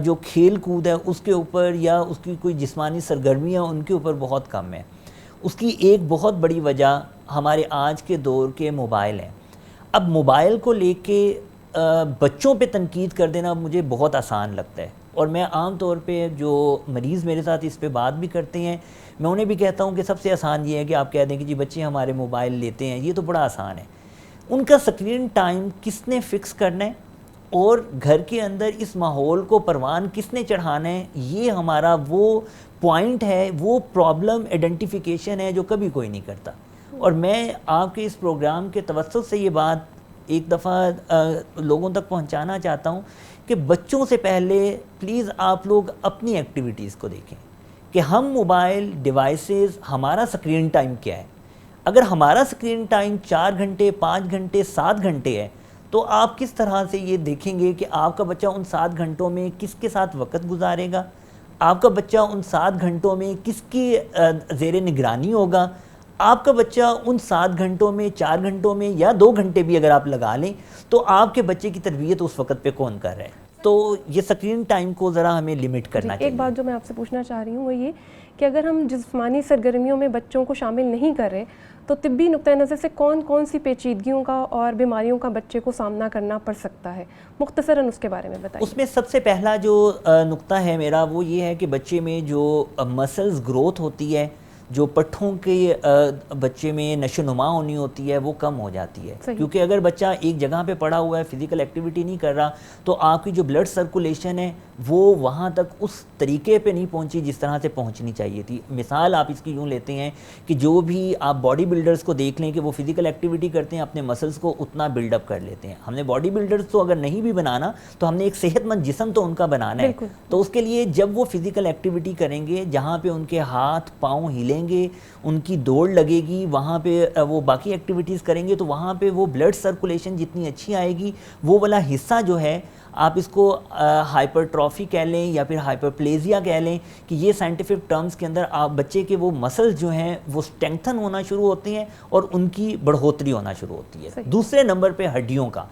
جو کھیل کود ہے اس کے اوپر، یا اس کی کوئی جسمانی سرگرمیاں ان کے اوپر بہت کم ہے. اس کی ایک بہت بڑی وجہ ہمارے آج کے دور کے موبائل ہیں. اب موبائل کو لے کے بچوں پہ تنقید کر دینا مجھے بہت آسان لگتا ہے، اور میں عام طور پہ جو مریض میرے ساتھ اس پہ بات بھی کرتے ہیں میں انہیں بھی کہتا ہوں کہ سب سے آسان یہ ہے کہ آپ کہہ دیں کہ جی بچے ہمارے موبائل لیتے ہیں، یہ تو بڑا آسان ہے. ان کا اسکرین ٹائم کس نے فکس کرنا ہے اور گھر کے اندر اس ماحول کو پروان کس نے چڑھانا ہے، یہ ہمارا وہ پوائنٹ ہے، وہ پرابلم آئیڈینٹیفیکیشن ہے جو کبھی کوئی نہیں کرتا. اور میں آپ کے اس پروگرام کے توسط سے یہ بات ایک دفعہ لوگوں تک پہنچانا چاہتا ہوں کہ بچوں سے پہلے پلیز آپ لوگ اپنی ایکٹیویٹیز کو دیکھیں کہ ہم موبائل ڈیوائسز، ہمارا سکرین ٹائم کیا ہے. اگر ہمارا سکرین ٹائم 4 گھنٹے 5 گھنٹے 7 گھنٹے ہے تو آپ کس طرح سے یہ دیکھیں گے کہ آپ کا بچہ ان 7 گھنٹوں میں کس کے ساتھ وقت گزارے گا، آپ کا بچہ ان 7 گھنٹوں میں کس کی زیر نگرانی ہوگا، آپ کا بچہ ان 7 گھنٹوں میں 4 گھنٹوں میں یا 2 گھنٹے بھی اگر آپ لگا لیں تو آپ کے بچے کی تربیت اس وقت پہ کون کر رہا ہے. تو یہ سکرین ٹائم کو ذرا ہمیں لمٹ کرنا چاہیے. ایک بات جو میں آپ سے پوچھنا چاہ رہی ہوں وہ یہ کہ اگر ہم جسمانی سرگرمیوں میں بچوں کو شامل نہیں کر رہے تو طبی نقطۂ نظر سے کون کون سی پیچیدگیوں کا اور بیماریوں کا بچے کو سامنا کرنا پڑ سکتا ہے، مختصراً اس کے بارے میں بتائیے. اس میں سب سے پہلا جو نقطہ ہے میرا وہ یہ ہے کہ بچے میں جو مسلز گروتھ ہوتی ہے، جو پٹھوں کے بچے میں نشو نما ہونی ہوتی ہے وہ کم ہو جاتی ہے. کیونکہ اگر بچہ ایک جگہ پہ پڑا ہوا ہے، فزیکل ایکٹیویٹی نہیں کر رہا، تو آپ کی جو بلڈ سرکولیشن ہے وہ وہاں تک اس طریقے پہ نہیں پہنچی جس طرح سے پہنچنی چاہیے تھی. مثال آپ اس کی یوں لیتے ہیں کہ جو بھی آپ باڈی بلڈرز کو دیکھ لیں کہ وہ فزیکل ایکٹیویٹی کرتے ہیں، اپنے مسلز کو اتنا بلڈ اپ کر لیتے ہیں. ہم نے باڈی بلڈرز تو اگر نہیں بھی بنانا تو ہم نے ایک صحت مند جسم تو ان کا بنانا ہے. تو اس کے لیے جب وہ فزیکل ایکٹیویٹی کریں گے، جہاں پہ ان کے ہاتھ پاؤں ہلیں گے، ان کی دوڑ لگے گی، وہاں پہ وہ باقی ایکٹیویٹیز کریں گے، تو وہاں پہ وہ بلڈ سرکولیشن جتنی اچھی آئے گی وہ والا حصہ جو ہے آپ اس کو ہائپرٹرافی کہہ لیں یا پھر ہائپرپلیزیا کہہ لیں کہ یہ سائنٹیفک ٹرمز کے اندر آپ بچے کے وہ مسلز جو ہیں وہ اسٹرینگتھن ہونا شروع ہوتے ہیں اور ان کی بڑھوتری ہونا شروع ہوتی ہے. دوسرے نمبر پہ ہڈیوں کا.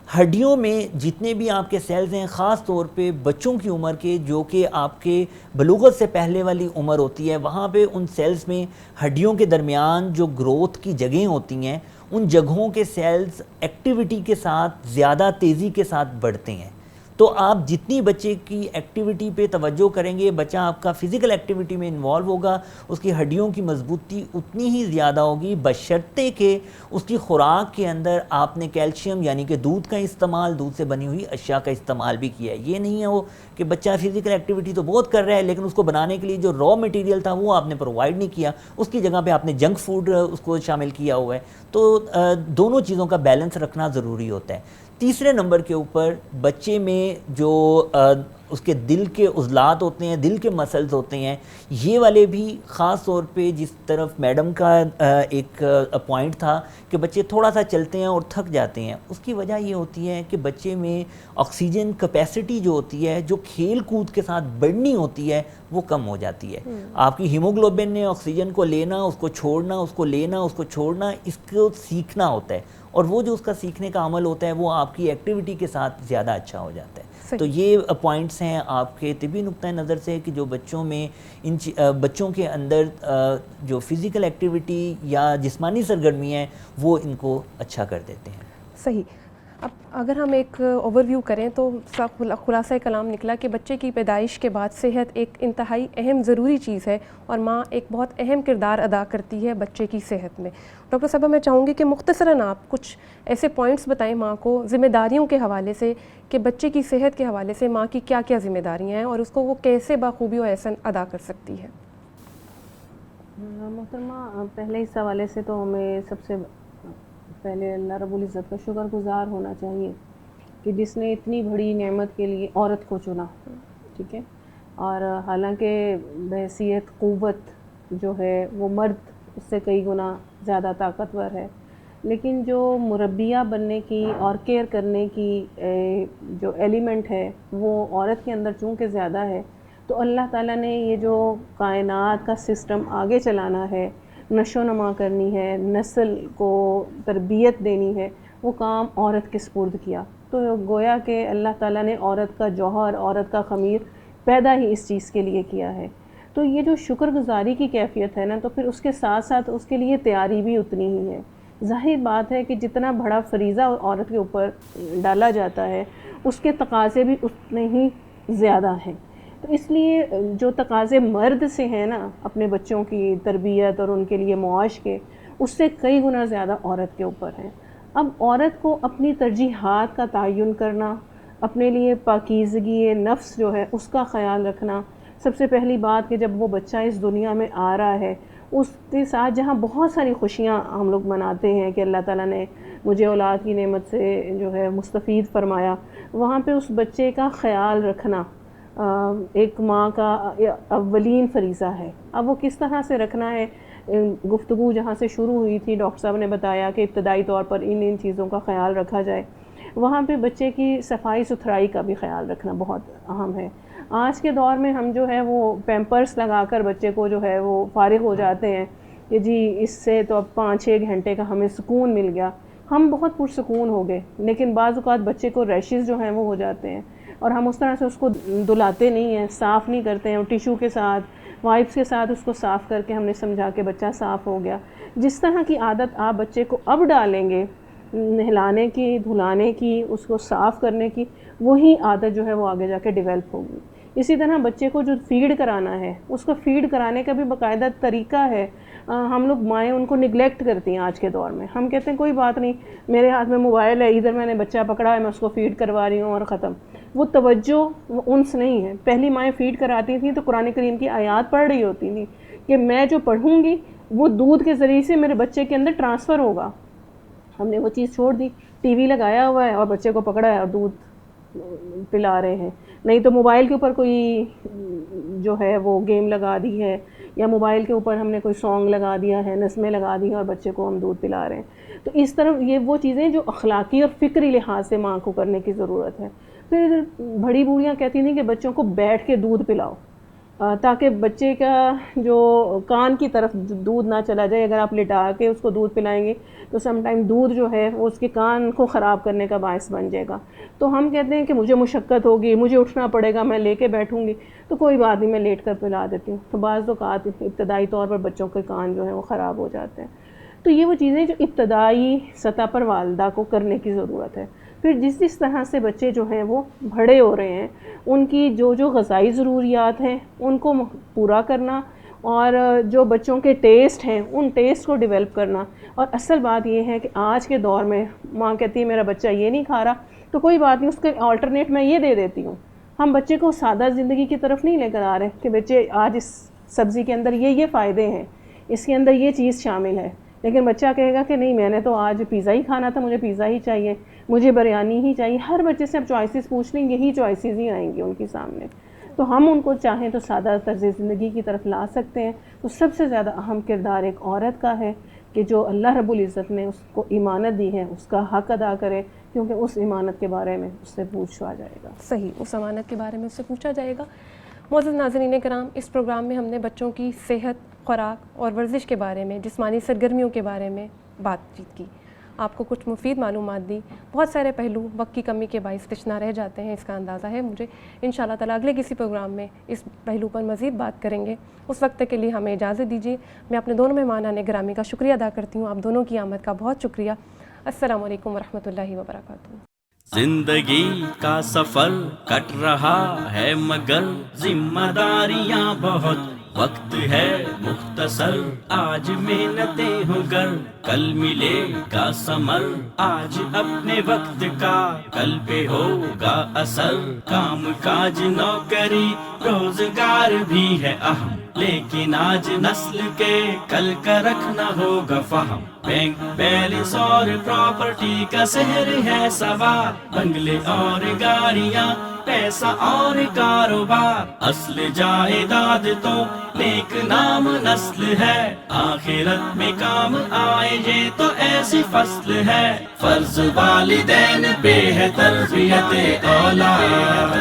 ہڈیوں میں جتنے بھی آپ کے سیلز ہیں خاص طور پہ بچوں کی عمر کے جو کہ آپ کے بلوغت سے پہلے والی عمر ہوتی ہے, وہاں پہ ان سیلز میں ہڈیوں کے درمیان جو گروتھ کی جگہیں ہوتی ہیں ان جگہوں کے سیلز ایکٹیویٹی کے ساتھ زیادہ تیزی کے ساتھ بڑھتے ہیں. تو آپ جتنی بچے کی ایکٹیویٹی پہ توجہ کریں گے, بچہ آپ کا فزیکل ایکٹیویٹی میں انوالو ہوگا, اس کی ہڈیوں کی مضبوطی اتنی ہی زیادہ ہوگی, بشرطے کہ اس کی خوراک کے اندر آپ نے کیلشیم یعنی کہ دودھ کا استعمال, دودھ سے بنی ہوئی اشیاء کا استعمال بھی کیا ہے. یہ نہیں ہے وہ کہ بچہ فزیکل ایکٹیویٹی تو بہت کر رہا ہے لیکن اس کو بنانے کے لیے جو را مٹیریل تھا وہ آپ نے پرووائڈ نہیں کیا, اس کی جگہ پہ آپ نے جنک فوڈ اس کو شامل کیا ہوا ہے. تو دونوں چیزوں کا بیلنس رکھنا ضروری ہوتا ہے. تیسرے نمبر کے اوپر بچے میں جو اس کے دل کے عضلات ہوتے ہیں, دل کے مسلز ہوتے ہیں, یہ والے بھی خاص طور پہ جس طرف میڈم کا ایک پوائنٹ تھا کہ بچے تھوڑا سا چلتے ہیں اور تھک جاتے ہیں, اس کی وجہ یہ ہوتی ہے کہ بچے میں آکسیجن کیپیسٹی جو ہوتی ہے جو کھیل کود کے ساتھ بڑھنی ہوتی ہے وہ کم ہو جاتی ہے. آپ کی ہیموگلوبن نے آکسیجن کو لینا, اس کو چھوڑنا, اس کو لینا, اس کو چھوڑنا, اس کو سیکھنا ہوتا ہے, اور وہ جو اس کا سیکھنے کا عمل ہوتا ہے وہ آپ کی ایکٹیویٹی کے ساتھ زیادہ اچھا ہو جاتا ہے. تو یہ پوائنٹس ہیں آپ کے طبی نقطۂ نظر سے کہ جو بچوں میں بچوں کے اندر جو فزیکل ایکٹیویٹی یا جسمانی سرگرمی ہے وہ ان کو اچھا کر دیتے ہیں. صحیح. اب اگر ہم ایک اوور ویو کریں تو خلاصہ کلام نکلا کہ بچے کی پیدائش کے بعد صحت ایک انتہائی اہم ضروری چیز ہے اور ماں ایک بہت اہم کردار ادا کرتی ہے بچے کی صحت میں. ڈاکٹر صاحبہ میں چاہوں گی کہ مختصراً آپ کچھ ایسے پوائنٹس بتائیں ماں کو ذمہ داریوں کے حوالے سے کہ بچے کی صحت کے حوالے سے ماں کی کیا کیا ذمہ داریاں ہیں اور اس کو وہ کیسے بخوبی و احسن ادا کر سکتی ہے. محترمہ, پہلے اس حوالے سے تو ہمیں سب سے پہلے اللہ رب العزت کا شکر گزار ہونا چاہیے کہ جس نے اتنی بڑی نعمت کے لیے عورت کو چنا. ٹھیک ہے, اور حالانکہ بحیثیت قوت جو ہے وہ مرد اس سے کئی گنا زیادہ طاقتور ہے, لیکن جو مربیہ بننے کی اور کیئر کرنے کی جو ایلیمنٹ ہے وہ عورت کے اندر چونکہ زیادہ ہے, تو اللہ تعالیٰ نے یہ جو کائنات کا سسٹم آگے چلانا ہے, نشو و نما کرنی ہے, نسل کو تربیت دینی ہے, وہ کام عورت کے سپرد کیا. تو گویا کہ اللہ تعالیٰ نے عورت کا جوہر, عورت کا خمیر پیدا ہی اس چیز کے لیے کیا ہے. تو یہ جو شکر گزاری کی کیفیت ہے نا, تو پھر اس کے ساتھ ساتھ اس کے لیے تیاری بھی اتنی ہی ہے. ظاہر بات ہے کہ جتنا بڑا فریضہ عورت کے اوپر ڈالا جاتا ہے اس کے تقاضے بھی اتنے ہی زیادہ ہیں. تو اس لیے جو تقاضے مرد سے ہیں نا اپنے بچوں کی تربیت اور ان کے لیے معاش کے, اس سے کئی گنا زیادہ عورت کے اوپر ہیں. اب عورت کو اپنی ترجیحات کا تعین کرنا, اپنے لیے پاکیزگی نفس جو ہے اس کا خیال رکھنا, سب سے پہلی بات کہ جب وہ بچہ اس دنیا میں آ رہا ہے اس کے ساتھ جہاں بہت ساری خوشیاں ہم لوگ مناتے ہیں کہ اللہ تعالیٰ نے مجھے اولاد کی نعمت سے جو ہے مستفید فرمایا, وہاں پہ اس بچے کا خیال رکھنا ایک ماں کا اولین فریضہ ہے. اب وہ کس طرح سے رکھنا ہے, گفتگو جہاں سے شروع ہوئی تھی ڈاکٹر صاحب نے بتایا کہ ابتدائی طور پر ان چیزوں کا خیال رکھا جائے. وہاں پہ بچے کی صفائی ستھرائی کا بھی خیال رکھنا بہت اہم ہے. آج کے دور میں ہم جو ہے وہ پیمپرس لگا کر بچے کو جو ہے وہ فارغ ہو جاتے ہیں کہ جی اس سے تو اب 5-6 گھنٹے کا ہمیں سکون مل گیا, ہم بہت پرسکون ہو گئے, لیکن بعض اوقات بچے کو ریشز جو ہیں وہ ہو جاتے ہیں اور ہم اس طرح سے اس کو دھلاتے نہیں ہیں, صاف نہیں کرتے ہیں, ٹیشو کے ساتھ وائپس کے ساتھ اس کو صاف کر کے ہم نے سمجھا کہ بچہ صاف ہو گیا. جس طرح کی عادت آپ بچے کو اب ڈالیں گے نہلانے کی, دھلانے کی, اس کو صاف کرنے کی, وہی عادت جو ہے وہ آگے جا کے ڈیولپ ہوگی. اسی طرح بچے کو جو فیڈ کرانا ہے اس کو فیڈ کرانے کا بھی باقاعدہ طریقہ ہے. ہم لوگ مائیں ان کو نگلیکٹ کرتی ہیں آج کے دور میں. ہم کہتے ہیں کوئی بات نہیں, میرے ہاتھ میں موبائل ہے, ادھر میں نے بچہ پکڑا ہے, میں اس کو فیڈ کروا رہی ہوں اور ختم. وہ توجہ, وہ انس نہیں ہے. پہلی مائیں فیڈ کراتی تھیں تو قرآن کریم کی آیات پڑھ رہی ہوتی تھیں کہ میں جو پڑھوں گی وہ دودھ کے ذریعے سے میرے بچے کے اندر ٹرانسفر ہوگا. ہم نے وہ چیز چھوڑ دی, ٹی وی لگایا ہوا ہے اور بچے کو پکڑا ہے اور دودھ پلا رہے ہیں. نہیں تو موبائل کے اوپر کوئی جو ہے وہ گیم لگا دی ہے, یا موبائل کے اوپر ہم نے کوئی سانگ لگا دیا ہے, نظمیں لگا دی ہیں اور بچے کو ہم دودھ پلا رہے ہیں. تو اس طرح یہ وہ چیزیں جو اخلاقی اور فکری لحاظ سے ماں کو کرنے کی ضرورت ہے. پھر بڑی بوڑھیاں کہتی تھیں کہ بچوں کو بیٹھ کے دودھ پلاؤ تاکہ بچے کا جو کان کی طرف دودھ نہ چلا جائے. اگر آپ لٹا کے اس کو دودھ پلائیں گے تو سم ٹائم دودھ جو ہے وہ اس کے کان کو خراب کرنے کا باعث بن جائے گا. تو ہم کہتے ہیں کہ مجھے مشقت ہوگی, مجھے اٹھنا پڑے گا, میں لے کے بیٹھوں گی, تو کوئی بات نہیں, میں لیٹ کر پلا دیتی ہوں. تو بعض اوقات ابتدائی طور پر بچوں کے کان جو ہیں وہ خراب ہو جاتے ہیں. تو یہ وہ چیزیں جو ابتدائی سطح پر والدہ کو کرنے کی ضرورت ہے. پھر جس طرح سے بچے جو ہیں وہ بڑے ہو رہے ہیں, ان کی جو غذائی ضروریات ہیں ان کو پورا کرنا, اور جو بچوں کے ٹیسٹ ہیں ان ٹیسٹ کو ڈیولپ کرنا. اور اصل بات یہ ہے کہ آج کے دور میں ماں کہتی ہے میرا بچہ یہ نہیں کھا رہا, تو کوئی بات نہیں, اس کے آلٹرنیٹ میں یہ دے دیتی ہوں. ہم بچے کو سادہ زندگی کی طرف نہیں لے کر آ رہے کہ بچے آج اس سبزی کے اندر یہ فائدے ہیں, اس کے اندر یہ چیز شامل ہے. لیکن بچہ کہے گا کہ نہیں, میں نے تو آج پیزا ہی کھانا تھا, مجھے پیزا ہی چاہیے, مجھے بریانی ہی چاہیے. ہر بچے سے اب چوائسیز پوچھ لیں, یہی چوائسیز ہی آئیں گی ان کے سامنے. تو ہم ان کو چاہیں تو سادہ طرز زندگی کی طرف لا سکتے ہیں. تو سب سے زیادہ اہم کردار ایک عورت کا ہے کہ جو اللہ رب العزت نے اس کو ایمانت دی ہے اس کا حق ادا کرے, کیونکہ اس ایمانت کے بارے میں اس سے پوچھا جائے گا. صحیح, اس امانت کے بارے میں اس سے پوچھا جائے گا. معزز ناظرین کرام, اس پروگرام میں ہم نے بچوں کی صحت, خوراک اور ورزش کے بارے میں, جسمانی سرگرمیوں کے بارے میں بات چیت کی, آپ کو کچھ مفید معلومات دی. بہت سارے پہلو وقت کی کمی کے باعث تشنا رہ جاتے ہیں, اس کا اندازہ ہے مجھے. انشاءاللہ تعالیٰ اگلے کسی پروگرام میں اس پہلو پر مزید بات کریں گے. اس وقت کے لیے ہمیں اجازت دیجیے. میں اپنے دونوں مہمانان گرامی کا شکریہ ادا کرتی ہوں. آپ دونوں کی آمد کا بہت شکریہ. السلام علیکم ورحمۃ اللہ وبرکاتہ. زندگی کا سفر کٹ رہا ہے مگر ذمہ داریاں بہت, وقت ہے مختصر, آج محنتیں ہو گر, کل ملے گا ثمر. آج اپنے وقت کا کل پہ ہوگا اثر. کام کاج نوکری روزگار بھی ہے اہم, لیکن آج نسل کے کل کا رکھنا ہوگا فہم. بینک بیلنس اور پراپرٹی کا سحر ہے سوار, بنگلے اور گاڑیاں, پیسہ اور کاروبار, اصل جائیداد تو نیک نام نسل ہے. آخرت میں کام آئے یہ تو ایسی فصل ہے. فرض والدین پہ ہے تربیت اولاد.